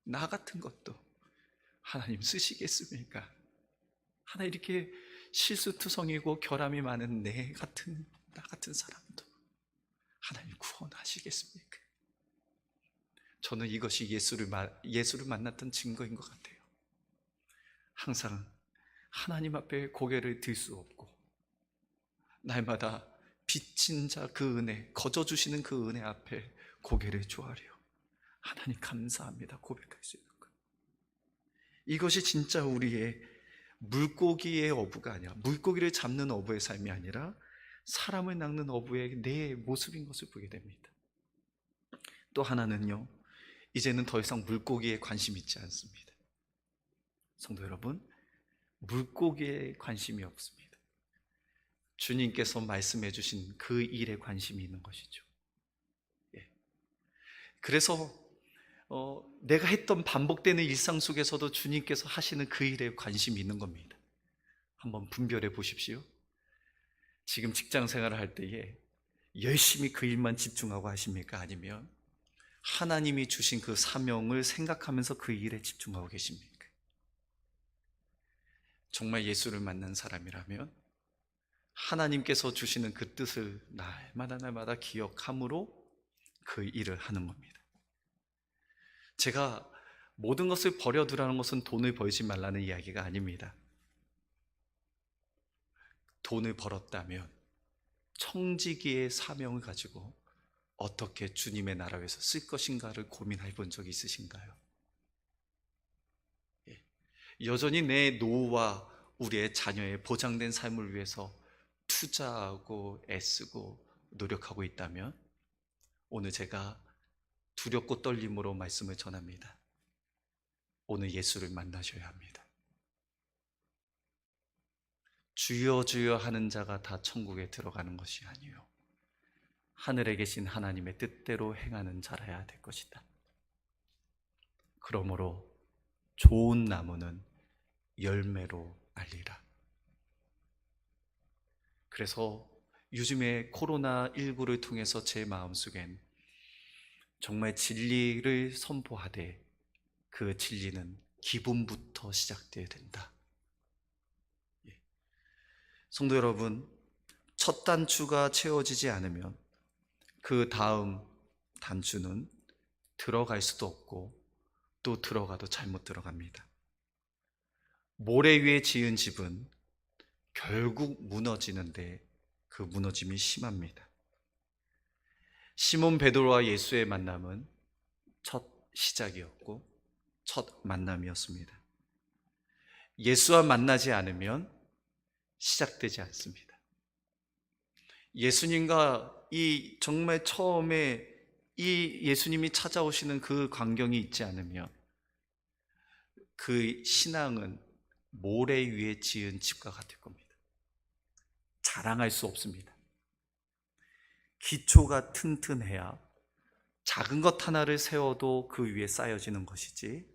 나 같은 것도 하나님 쓰시겠습니까? 하나 이렇게 실수투성이고 결함이 많은 나 같은 사람도 하나님 구원하시겠습니까? 저는 이것이 예수를 만났던 증거인 것 같아요. 항상 하나님 앞에 고개를 들 수 없고 날마다 빚진 자 그 은혜, 거저주시는 그 은혜 앞에 고개를 조아려 하나님 감사합니다 고백할 수 있는 것. 이것이 진짜 우리의 물고기의 어부가 아니라, 물고기를 잡는 어부의 삶이 아니라 사람을 낚는 어부의 내 모습인 것을 보게 됩니다. 또 하나는요, 이제는 더 이상 물고기에 관심이 있지 않습니다. 성도 여러분, 물고기에 관심이 없습니다. 주님께서 말씀해 주신 그 일에 관심이 있는 것이죠. 그래서 내가 했던 반복되는 일상 속에서도 주님께서 하시는 그 일에 관심이 있는 겁니다. 한번 분별해 보십시오. 지금 직장 생활을 할 때에 열심히 그 일만 집중하고 하십니까? 아니면 하나님이 주신 그 사명을 생각하면서 그 일에 집중하고 계십니까? 정말 예수를 만난 사람이라면 하나님께서 주시는 그 뜻을 날마다 기억함으로 그 일을 하는 겁니다. 제가 모든 것을 버려두라는 것은 돈을 벌지 말라는 이야기가 아닙니다. 돈을 벌었다면 청지기의 사명을 가지고 어떻게 주님의 나라 위해서 쓸 것인가를 고민해 본 적이 있으신가요? 여전히 내 노후와 우리의 자녀의 보장된 삶을 위해서 투자하고 애쓰고 노력하고 있다면 오늘 제가 두렵고 떨림으로 말씀을 전합니다. 오늘 예수를 만나셔야 합니다. 주여 주여 하는 자가 다 천국에 들어가는 것이 아니요 하늘에 계신 하나님의 뜻대로 행하는 자라야 될 것이다. 그러므로 좋은 나무는 열매로 알리라. 그래서 요즘에 코로나19를 통해서 제 마음속엔 정말 진리를 선포하되 그 진리는 기본부터 시작되어야 된다. 성도 여러분, 첫 단추가 채워지지 않으면 그 다음 단추는 들어갈 수도 없고 또 들어가도 잘못 들어갑니다. 모래 위에 지은 집은 결국 무너지는데 그 무너짐이 심합니다. 시몬 베드로와 예수의 만남은 첫 시작이었고 첫 만남이었습니다. 예수와 만나지 않으면 시작되지 않습니다. 예수님과 이 정말 처음에 이 예수님이 찾아오시는 그 광경이 있지 않으면 그 신앙은 모래 위에 지은 집과 같을 겁니다. 자랑할 수 없습니다. 기초가 튼튼해야 작은 것 하나를 세워도 그 위에 쌓여지는 것이지,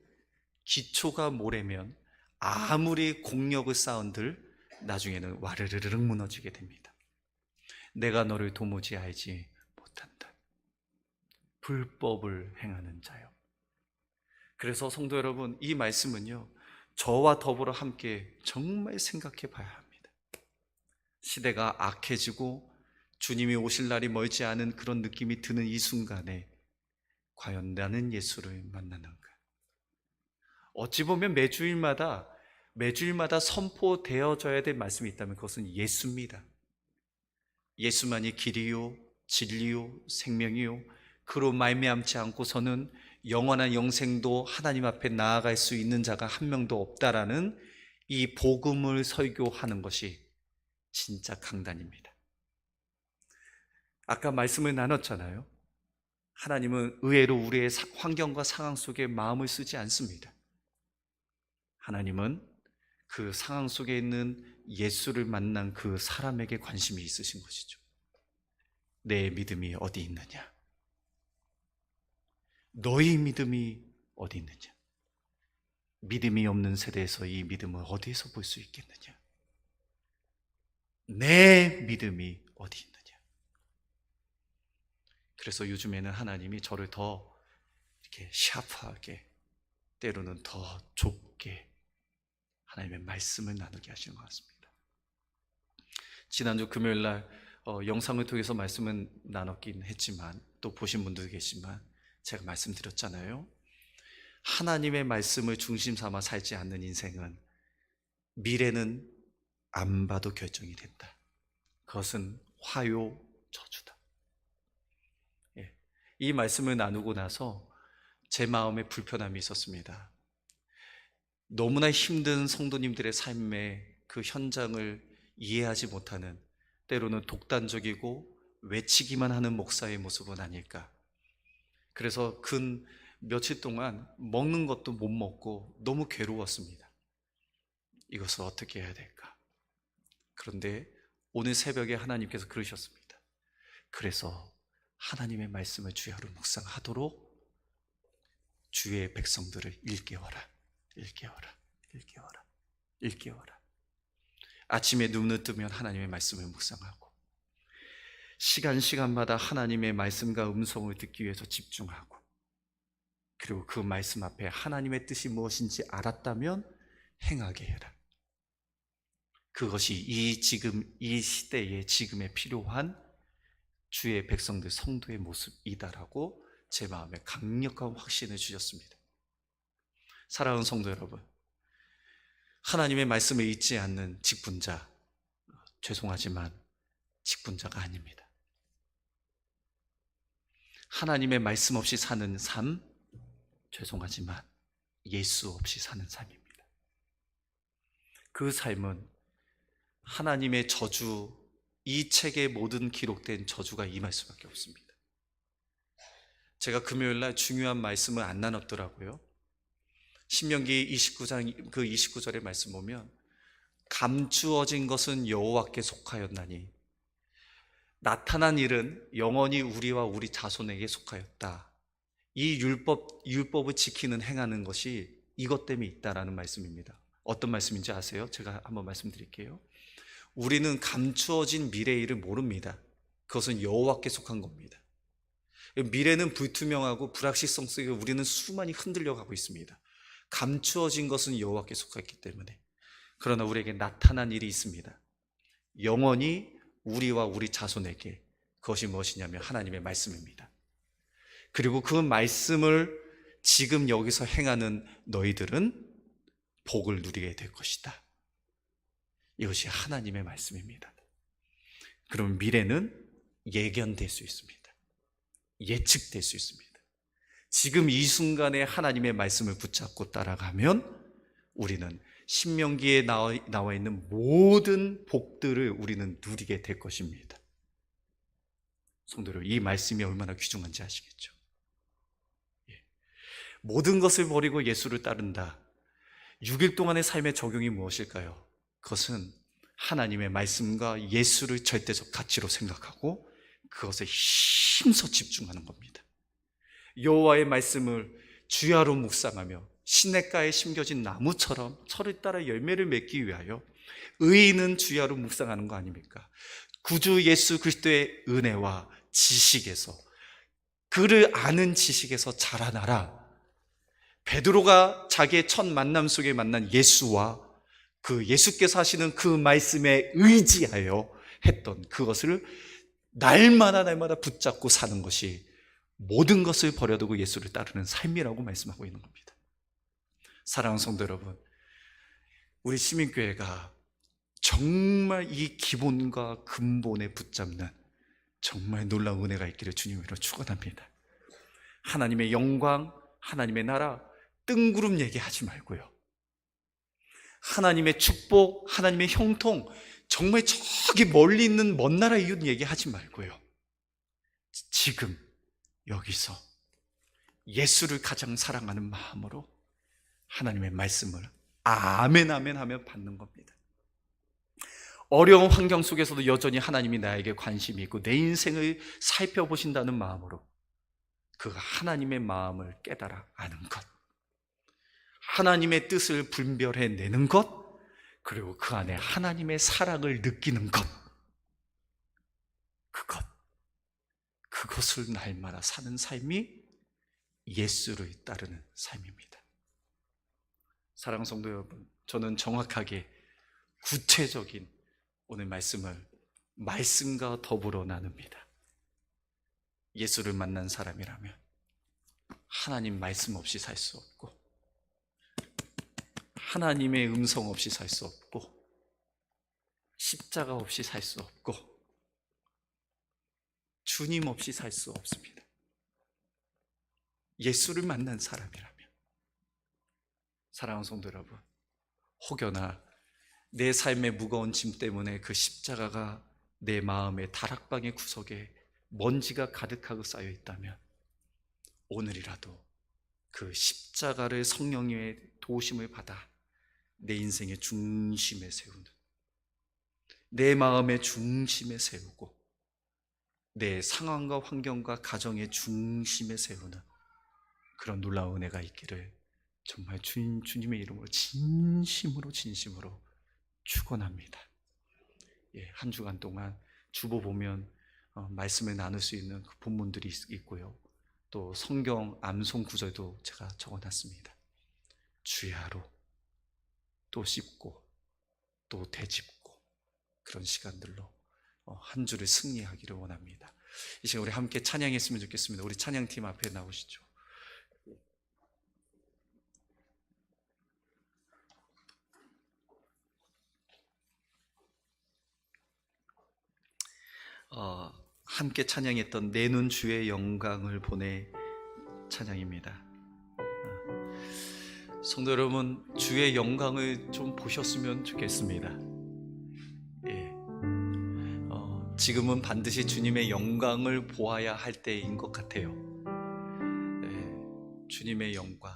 기초가 모래면 아무리 공력을 쌓은들 나중에는 와르르르 무너지게 됩니다. 내가 너를 도무지 알지 못한다. 불법을 행하는 자요. 그래서 성도 여러분, 이 말씀은요, 저와 더불어 함께 정말 생각해 봐야 합니다. 시대가 악해지고 주님이 오실 날이 멀지 않은 그런 느낌이 드는 이 순간에 과연 나는 예수를 만나는가? 어찌 보면 매주일마다 선포되어져야 될 말씀이 있다면 그것은 예수입니다. 예수만이 길이요 진리요 생명이요, 그로 말미암지 않고서는 영원한 영생도 하나님 앞에 나아갈 수 있는 자가 한 명도 없다라는 이 복음을 설교하는 것이 진짜 강단입니다. 아까 말씀을 나눴잖아요. 하나님은 의외로 우리의 환경과 상황 속에 마음을 쓰지 않습니다. 하나님은 그 상황 속에 있는 예수를 만난 그 사람에게 관심이 있으신 것이죠. 내 믿음이 어디 있느냐? 너희 믿음이 어디 있느냐? 믿음이 없는 세대에서 이 믿음을 어디에서 볼 수 있겠느냐? 내 믿음이 어디 있느냐? 그래서 요즘에는 하나님이 저를 더 이렇게 샤프하게, 때로는 더 좁게 하나님의 말씀을 나누게 하시는 것 같습니다. 지난주 금요일 날 영상을 통해서 말씀을 나눴긴 했지만, 또 보신 분들도 계시지만 제가 말씀드렸잖아요. 하나님의 말씀을 중심 삼아 살지 않는 인생은 미래는 안 봐도 결정이 된다. 그것은 화요 저주다. 이 말씀을 나누고 나서 제 마음에 불편함이 있었습니다. 너무나 힘든 성도님들의 삶의 그 현장을 이해하지 못하는, 때로는 독단적이고 외치기만 하는 목사의 모습은 아닐까. 그래서 근 며칠 동안 먹는 것도 못 먹고 너무 괴로웠습니다. 이것을 어떻게 해야 될까? 그런데 오늘 새벽에 하나님께서 그러셨습니다. 그래서 하나님의 말씀을 주야로 묵상하도록 주의 백성들을 일깨워라. 아침에 눈을 뜨면 하나님의 말씀을 묵상하고, 시간마다 하나님의 말씀과 음성을 듣기 위해서 집중하고, 그리고 그 말씀 앞에 하나님의 뜻이 무엇인지 알았다면 행하게 해라. 그것이 이 시대에 지금에 필요한 주의 백성들 성도의 모습이다라고 제 마음에 강력한 확신을 주셨습니다. 사랑하는 성도 여러분, 하나님의 말씀을 잊지 않는 직분자, 죄송하지만 직분자가 아닙니다. 하나님의 말씀 없이 사는 삶, 죄송하지만 예수 없이 사는 삶입니다. 그 삶은 하나님의 저주, 이 책에 모든 기록된 저주가 임할 수밖에 없습니다. 제가 금요일 날 중요한 말씀을 안 나눴더라고요. 신명기 29장 그 29절의 말씀 보면, 감추어진 것은 여호와께 속하였나니 나타난 일은 영원히 우리와 우리 자손에게 속하였다. 이 율법을 지키는 행하는 것이 이것 때문에 있다라는 말씀입니다. 어떤 말씀인지 아세요? 제가 한번 말씀드릴게요. 우리는 감추어진 미래의 일을 모릅니다. 그것은 여호와께 속한 겁니다. 미래는 불투명하고 불확실성 속에 우리는 수많이 흔들려 가고 있습니다. 감추어진 것은 여호와께 속했기 때문에. 그러나 우리에게 나타난 일이 있습니다. 영원히 우리와 우리 자손에게. 그것이 무엇이냐면 하나님의 말씀입니다. 그리고 그 말씀을 지금 여기서 행하는 너희들은 복을 누리게 될 것이다. 이것이 하나님의 말씀입니다. 그럼 미래는 예견될 수 있습니다. 예측될 수 있습니다. 지금 이 순간에 하나님의 말씀을 붙잡고 따라가면 우리는 신명기에 나와 있는 모든 복들을 우리는 누리게 될 것입니다. 성도 여러분, 이 말씀이 얼마나 귀중한지 아시겠죠? 모든 것을 버리고 예수를 따른다. 6일 동안의 삶의 적용이 무엇일까요? 그것은 하나님의 말씀과 예수를 절대적 가치로 생각하고 그것에 힘써 집중하는 겁니다. 여호와의 말씀을 주야로 묵상하며 시냇가에 심겨진 나무처럼 철을 따라 열매를 맺기 위하여 의인은 주야로 묵상하는 거 아닙니까? 구주 예수 그리스도의 은혜와 지식에서, 그를 아는 지식에서 자라나라. 베드로가 자기의 첫 만남 속에 만난 예수와 그 예수께서 하시는 그 말씀에 의지하여 했던 그것을 날마다 붙잡고 사는 것이 모든 것을 버려두고 예수를 따르는 삶이라고 말씀하고 있는 겁니다. 사랑하는 성도 여러분, 우리 시민교회가 정말 이 기본과 근본에 붙잡는 정말 놀라운 은혜가 있기를 주님으로 축원합니다. 하나님의 영광, 하나님의 나라 뜬구름 얘기하지 말고요, 하나님의 축복, 하나님의 형통, 정말 저기 멀리 있는 먼 나라 이웃 얘기하지 말고요, 지금 여기서 예수를 가장 사랑하는 마음으로 하나님의 말씀을 아멘 아멘 하며 받는 겁니다. 어려운 환경 속에서도 여전히 하나님이 나에게 관심이 있고 내 인생을 살펴보신다는 마음으로 그 하나님의 마음을 깨달아 아는 것, 하나님의 뜻을 분별해내는 것, 그리고 그 안에 하나님의 사랑을 느끼는 것, 그것을 날마다 사는 삶이 예수를 따르는 삶입니다. 사랑하는 성도 여러분, 저는 정확하게 구체적인 오늘 말씀을 말씀과 더불어 나눕니다. 예수를 만난 사람이라면 하나님 말씀 없이 살 수 없고, 하나님의 음성 없이 살 수 없고, 십자가 없이 살 수 없고, 주님 없이 살 수 없습니다. 예수를 만난 사람이라면, 사랑하는 성도 여러분, 혹여나 내 삶의 무거운 짐 때문에 그 십자가가 내 마음의 다락방의 구석에 먼지가 가득하고 쌓여 있다면 오늘이라도 그 십자가를 성령의 도우심을 받아 내 인생의 중심에 세우는, 내 마음의 중심에 세우고 내 상황과 환경과 가정의 중심에 세우는 그런 놀라운 은혜가 있기를 정말 주님의 이름으로 진심으로 축원합니다. 한 주간 동안 주보 보면 말씀을 나눌 수 있는 그 본문들이 있고요, 또 성경 암송 구절도 제가 적어놨습니다. 주야로 또 씹고 또 되짚고 그런 시간들로 한 주를 승리하기를 원합니다. 이 시간 우리 함께 찬양했으면 좋겠습니다. 우리 찬양팀 앞에 나오시죠. 함께 찬양했던 내 눈 주의 영광을 보내 찬양입니다. 성도 여러분, 주의 영광을 좀 보셨으면 좋겠습니다. 지금은 반드시 주님의 영광을 보아야 할 때인 것 같아요. 주님의 영광.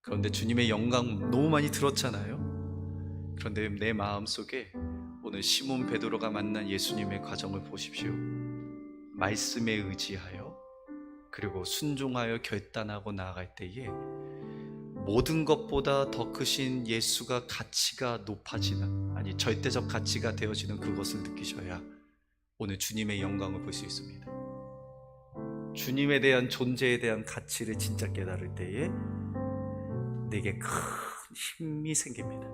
그런데 주님의 영광 너무 많이 들었잖아요. 그런데 내 마음속에 오늘 시몬 베드로가 만난 예수님의 과정을 보십시오. 말씀에 의지하여 그리고 순종하여 결단하고 나아갈 때에 모든 것보다 더 크신 예수가 가치가 높아지는, 아니 절대적 가치가 되어지는 그것을 느끼셔야 오늘 주님의 영광을 볼 수 있습니다. 주님에 대한 존재에 대한 가치를 진짜 깨달을 때에 내게 큰 힘이 생깁니다.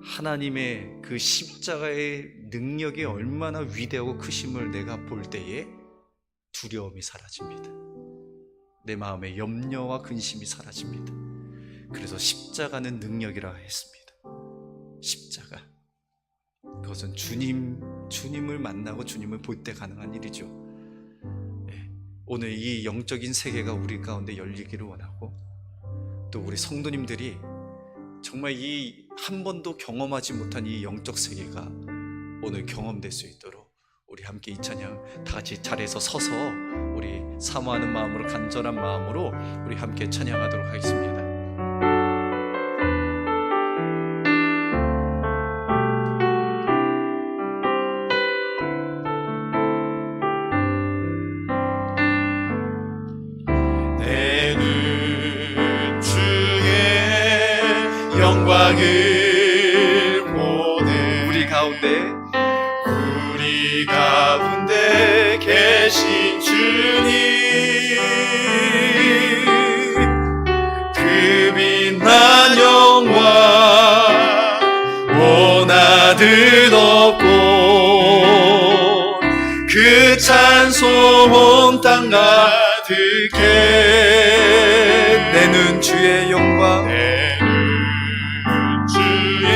하나님의 그 십자가의 능력이 얼마나 위대하고 크심을 내가 볼 때에 두려움이 사라집니다. 내 마음의 염려와 근심이 사라집니다. 그래서 십자가는 능력이라 했습니다. 십자가, 그것은 주님을 만나고 주님을 볼 때 가능한 일이죠. 오늘 이 영적인 세계가 우리 가운데 열리기를 원하고, 또 우리 성도님들이 정말 이 한 번도 경험하지 못한 이 영적 세계가 오늘 경험될 수 있도록 우리 함께 이 찬양 다 같이 자리에서 서서 우리 사모하는 마음으로, 간절한 마음으로 우리 함께 찬양하도록 하겠습니다. 가운데 우리 가운데 계신 주님 그 빛난 영광 온 하늘 없고 그 찬송 온 땅 가득해 내는 주의 영광 주의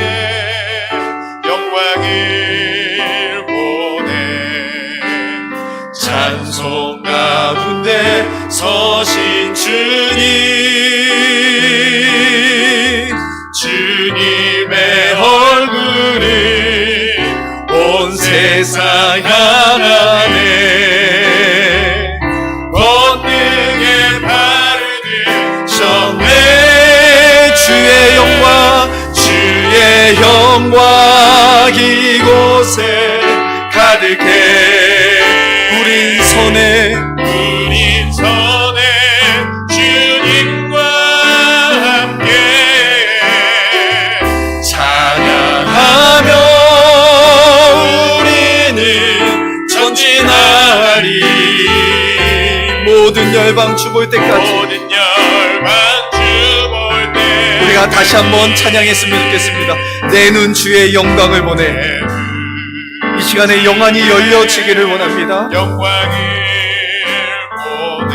영광을 보내 찬송 가운데 서신 주님의 얼굴을 온 세상 향하네 권능의 발을 드셨네 주의 영광 이곳에 가득해 우린 선에 주님과 함께 찬양하며 우리는 전진하리 모든 열방 주볼 때까지 모든 열방 주볼 때 우리가 다시 한번 찬양했으면 좋겠습니다. 내는 주의 영광을 보내 이 시간에 영안이 열려지기를 원합니다. 영광을 보내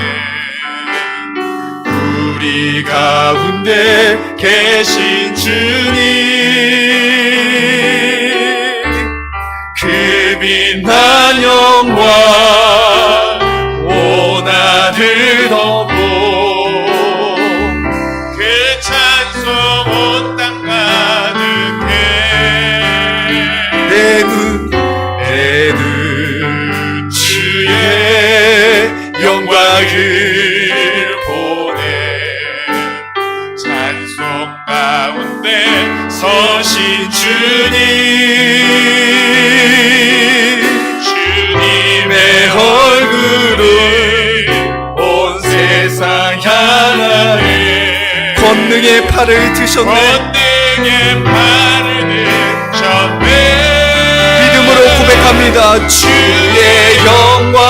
우리 가운데 계신 주님 그 빛난 영광 온 하늘 덮고 그 찬송 온 땅 가득해 내 눈 주의 영광을 보내 찬송 가운데 서신 주님의 얼굴을 온 세상 향하네 권능의 팔을 드셨네 권능의 팔을 드셨네 믿음으로 고백합니다. 주의 영광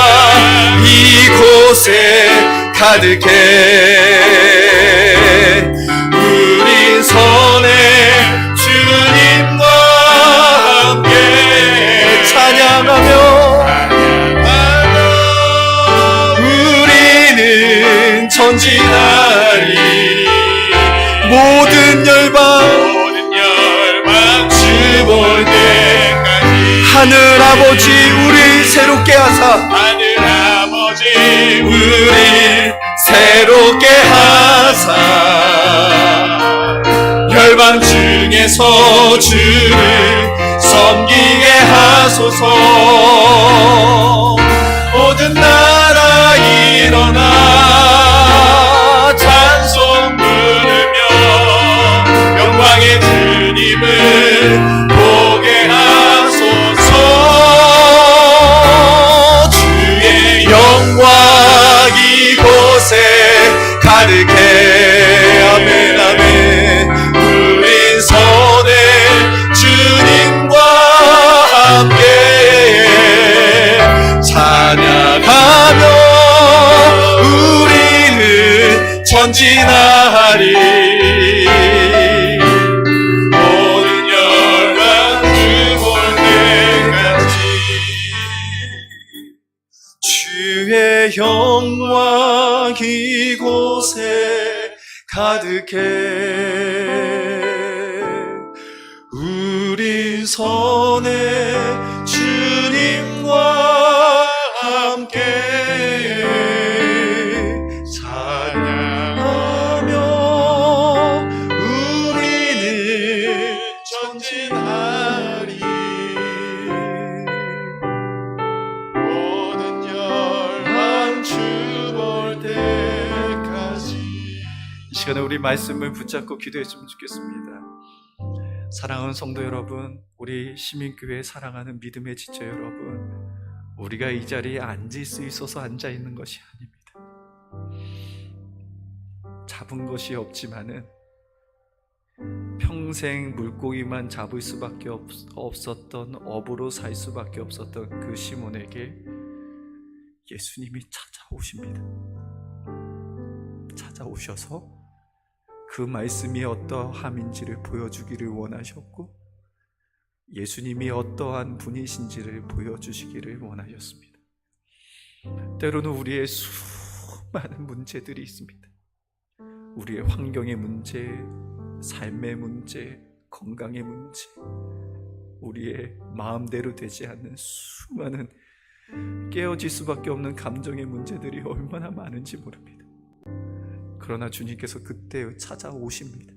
이곳에 가득해 우린 선에 주님과 함께 찬양하며 우리는 전진하리 모든 열방 주볼 때까지 하늘 아버지 우리 새롭게 하사 하늘 아버지 우리 새롭게 하사 열방 중에서 주를 섬기게 하소서 모든 나라 일어나 찬송 부르며 영광의 주님을 보게 하소서 주의 영광 이곳에 가득해 아멘 아멘 우린 선에 주님과 함께 찬양하며 우리는 전진하리 모든 열방 주볼 때까지 주의 영광 이곳에 가득해 우리 선에 주님과 함께 찬양하며 우리는 전진하리 모든 열방 주볼 때까지 이 시간에 우리 말씀을 붙잡고 기도했으면 좋겠습니다. 사랑하는 성도 여러분, 우리 시민교회 사랑하는 믿음의 지체 여러분, 우리가 이 자리에 앉을 수 있어서 앉아 있는 것이 아닙니다. 잡은 것이 없지만은 평생 물고기만 잡을 수밖에 없었던, 업으로 살 수밖에 없었던 그 시몬에게 예수님이 찾아오십니다. 찾아오셔서 그 말씀이 어떠함인지를 보여주기를 원하셨고, 예수님이 어떠한 분이신지를 보여주시기를 원하셨습니다. 때로는 우리의 수많은 문제들이 있습니다. 우리의 환경의 문제, 삶의 문제, 건강의 문제, 우리의 마음대로 되지 않는 수많은 깨어질 수밖에 없는 감정의 문제들이 얼마나 많은지 모릅니다. 그러나 주님께서 그때 찾아오십니다.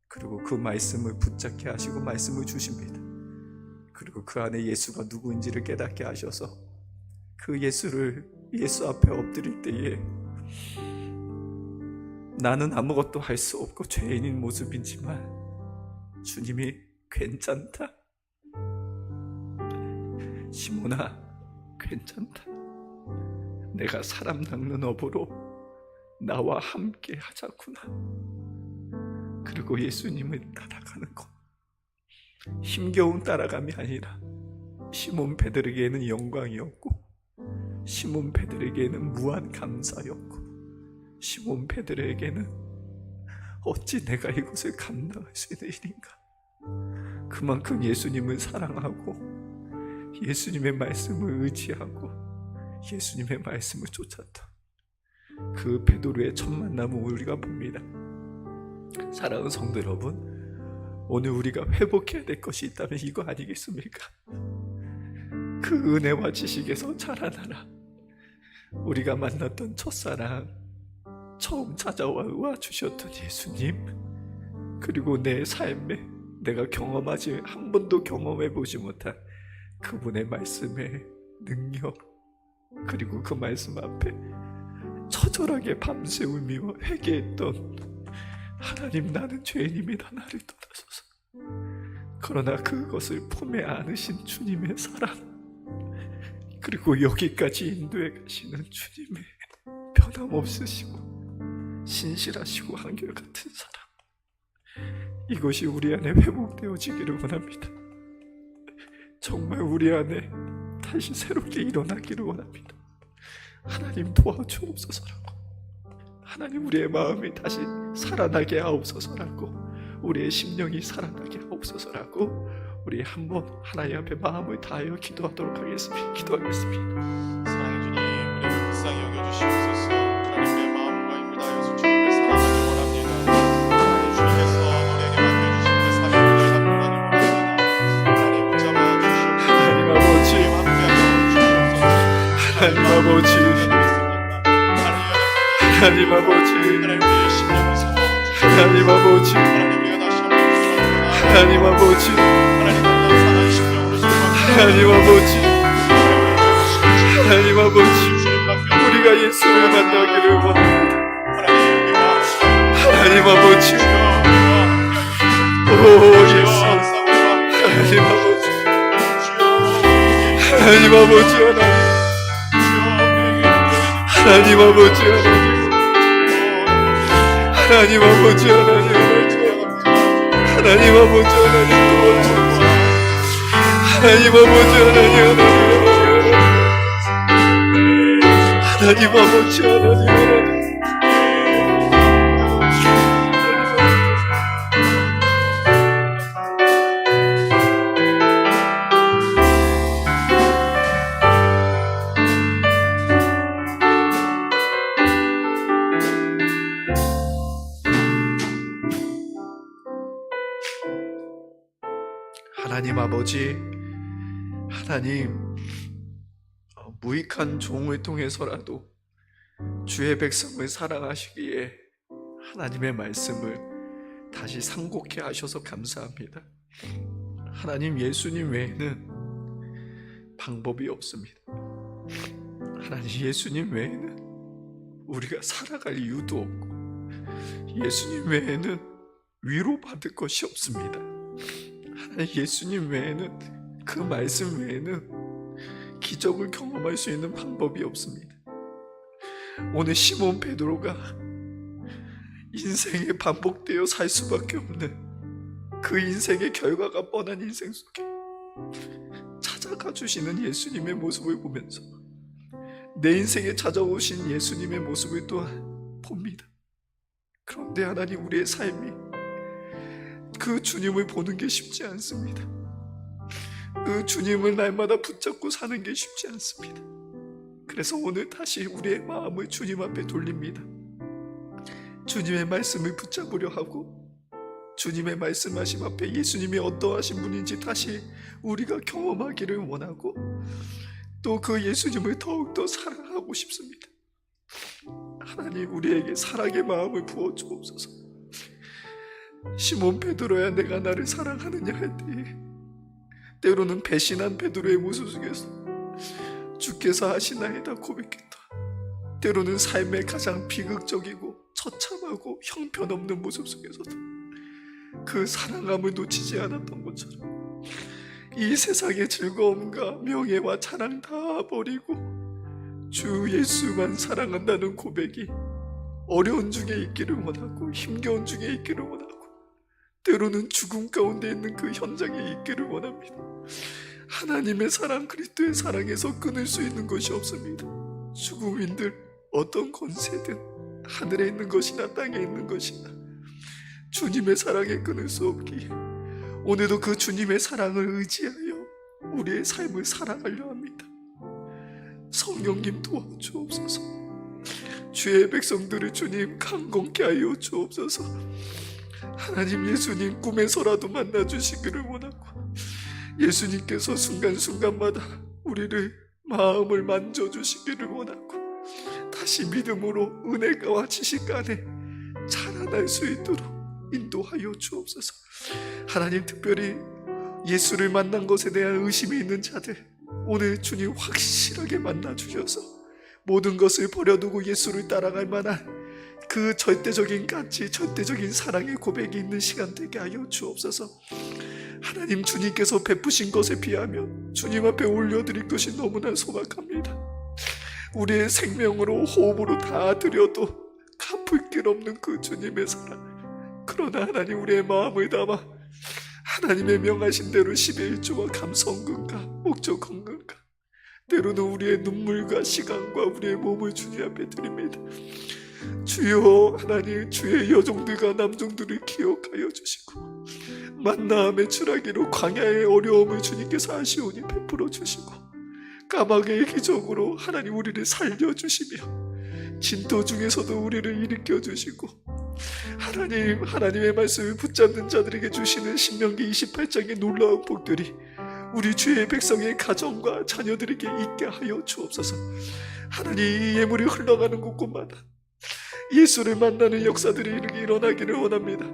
그리고 그 말씀을 붙잡게 하시고 말씀을 주십니다. 그리고 그 안에 예수가 누구인지를 깨닫게 하셔서 그 예수 앞에 엎드릴 때에 나는 아무것도 할 수 없고 죄인인 모습이지만 주님이 괜찮다. 시몬아, 괜찮다. 내가 사람 낚는 업으로 나와 함께 하자꾸나. 그리고 예수님을 따라가는 것, 힘겨운 따라감이 아니라 시몬 베드로에게는 영광이었고, 시몬 베드로에게는 무한 감사였고, 시몬 베드로에게는 어찌 내가 이것을 감당할 수 있는 일인가. 그만큼 예수님을 사랑하고 예수님의 말씀을 의지하고 예수님의 말씀을 쫓았던 그 베드로의 첫 만남을 우리가 봅니다. 사랑하는 성도 여러분, 오늘 우리가 회복해야 될 것이 있다면 이거 아니겠습니까? 그 은혜와 지식에서 자라나라. 우리가 만났던 첫사랑, 처음 찾아와 주셨던 예수님, 그리고 내 삶에 내가 경험하지 한 번도 경험해 보지 못한 그분의 말씀의 능력, 그리고 그 말씀 앞에 처절하게 밤새 울며 회개했던 하나님, 나는 죄인입니다, 나를 떠나소서. 그러나 그것을 품에 안으신 주님의 사랑, 그리고 여기까지 인도해 가시는 주님의 변함없으시고 신실하시고 한결같은 사랑, 이것이 우리 안에 회복되어지기를 원합니다. 정말 우리 안에 다시 새롭게 일어나기를 원합니다. 하나님 도와주옵소서라고, 하나님 우리의 마음이 다시 살아나게 하옵소서라고, 우리의 심령이 살아나게 하옵소서라고, 우리 한번 하나님 앞에 마음을 다하여 기도하도록 하겠습니다. 기도하겠습니다. 사랑의 주님, 우리를 불쌍히 여겨주시옵소서. 하나님의 마음과 힘을 다하여서 주님을 사랑하기 원합니다. 하나님, 주님께서 우리에게 맡겨주신 그 사명을 감당하기 원합니다. 하나님, 붙잡아 주시옵소서. 하나님 아버지, 주님 함께하여 주시옵소서. 하나님 아버지, 하나님 아버지, 하나님, 우리의 심령을 세워주시옵소서. 하나님 아버지, 하나님, 우리가 다시 한번 하나님 아버지, 하나님, 감사한 심령으로 하나님 아버지, 하나님 아버지, 우리가 예수를 만나기를 원합니다. 하나님 아버지, 오 예수, 하나님 아버지, 하나님 아버지, 하나님 아버지, 하나님 아버지, 하나님 아버지, 하나님 아버지, 하나님 아버지, 하나님 하나님 아버지, 하나님, 무익한 종을 통해서라도 주의 백성을 사랑하시기에 하나님의 말씀을 다시 상고케 하셔서 감사합니다. 하나님, 예수님 외에는 방법이 없습니다. 하나님, 예수님 외에는 우리가 살아갈 이유도 없고, 예수님 외에는 위로받을 것이 없습니다. 하나님, 예수님 외에는, 그 말씀 외에는 기적을 경험할 수 있는 방법이 없습니다. 오늘 시몬 베드로가 인생에 반복되어 살 수밖에 없는 그 인생의 결과가 뻔한 인생 속에 찾아가 주시는 예수님의 모습을 보면서 내 인생에 찾아오신 예수님의 모습을 또한 봅니다. 그런데 하나님, 우리의 삶이 그 주님을 보는 게 쉽지 않습니다. 그 주님을 날마다 붙잡고 사는 게 쉽지 않습니다. 그래서 오늘 다시 우리의 마음을 주님 앞에 돌립니다. 주님의 말씀을 붙잡으려 하고 주님의 말씀하심 앞에 예수님이 어떠하신 분인지 다시 우리가 경험하기를 원하고 또 그 예수님을 더욱더 사랑하고 싶습니다. 하나님, 우리에게 사랑의 마음을 부어 주옵소서. 시몬 베드로야, 내가 나를 사랑하느냐 할 때에 때로는 배신한 베드로의 모습 속에서 주께서 하시나이다 고백했다. 때로는 삶의 가장 비극적이고 처참하고 형편없는 모습 속에서도 그 사랑함을 놓치지 않았던 것처럼 이 세상의 즐거움과 명예와 자랑 다 버리고 주 예수만 사랑한다는 고백이 어려운 중에 있기를 원하고 힘겨운 중에 있기를 원하고 때로는 죽음 가운데 있는 그 현장에 있기를 원합니다. 하나님의 사랑, 그리스도의 사랑에서 끊을 수 있는 것이 없습니다. 죽음인들 어떤 권세든 하늘에 있는 것이나 땅에 있는 것이나 주님의 사랑에 끊을 수 없기에 오늘도 그 주님의 사랑을 의지하여 우리의 삶을 살아가려 합니다. 성령님 도와주옵소서. 주의 백성들을 주님 강건케 하여 주옵소서. 하나님, 예수님 꿈에서라도 만나주시기를 원하고 예수님께서 순간순간마다 우리를 마음을 만져주시기를 원하고 다시 믿음으로 은혜가와 지식 안에 자라날 수 있도록 인도하여 주옵소서. 하나님, 특별히 예수를 만난 것에 대한 의심이 있는 자들 오늘 주님 확실하게 만나주셔서 모든 것을 버려두고 예수를 따라갈 만한 그 절대적인 가치, 절대적인 사랑의 고백이 있는 시간 되게 하여 주옵소서. 하나님, 주님께서 베푸신 것에 비하며 주님 앞에 올려드릴 것이 너무나 소박합니다. 우리의 생명으로 호흡으로 다 드려도 갚을 길 없는 그 주님의 사랑, 그러나 하나님, 우리의 마음을 담아 하나님의 명하신 대로 11조와 감성금과 목적 헌금과 때로는 우리의 눈물과 시간과 우리의 몸을 주님 앞에 드립니다. 주여, 하나님, 주의 여종들과 남종들을 기억하여 주시고 만나함의 추락기로 광야의 어려움을 주님께서 하시오니 베풀어 주시고 까마귀의 기적으로 하나님 우리를 살려주시며 진토 중에서도 우리를 일으켜 주시고 하나님, 하나님의 말씀을 붙잡는 자들에게 주시는 신명기 28장의 놀라운 복들이 우리 주의 백성의 가정과 자녀들에게 있게 하여 주옵소서. 하나님, 이 예물이 흘러가는 곳곳마다 예수를 만나는 역사들이 일어나기를 원합니다.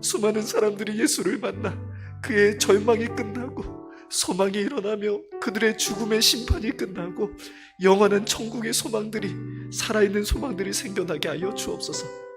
수많은 사람들이 예수를 만나 그의 절망이 끝나고 소망이 일어나며 그들의 죽음의 심판이 끝나고 영원한 천국의 소망들이, 살아있는 소망들이 생겨나게 하여 주옵소서.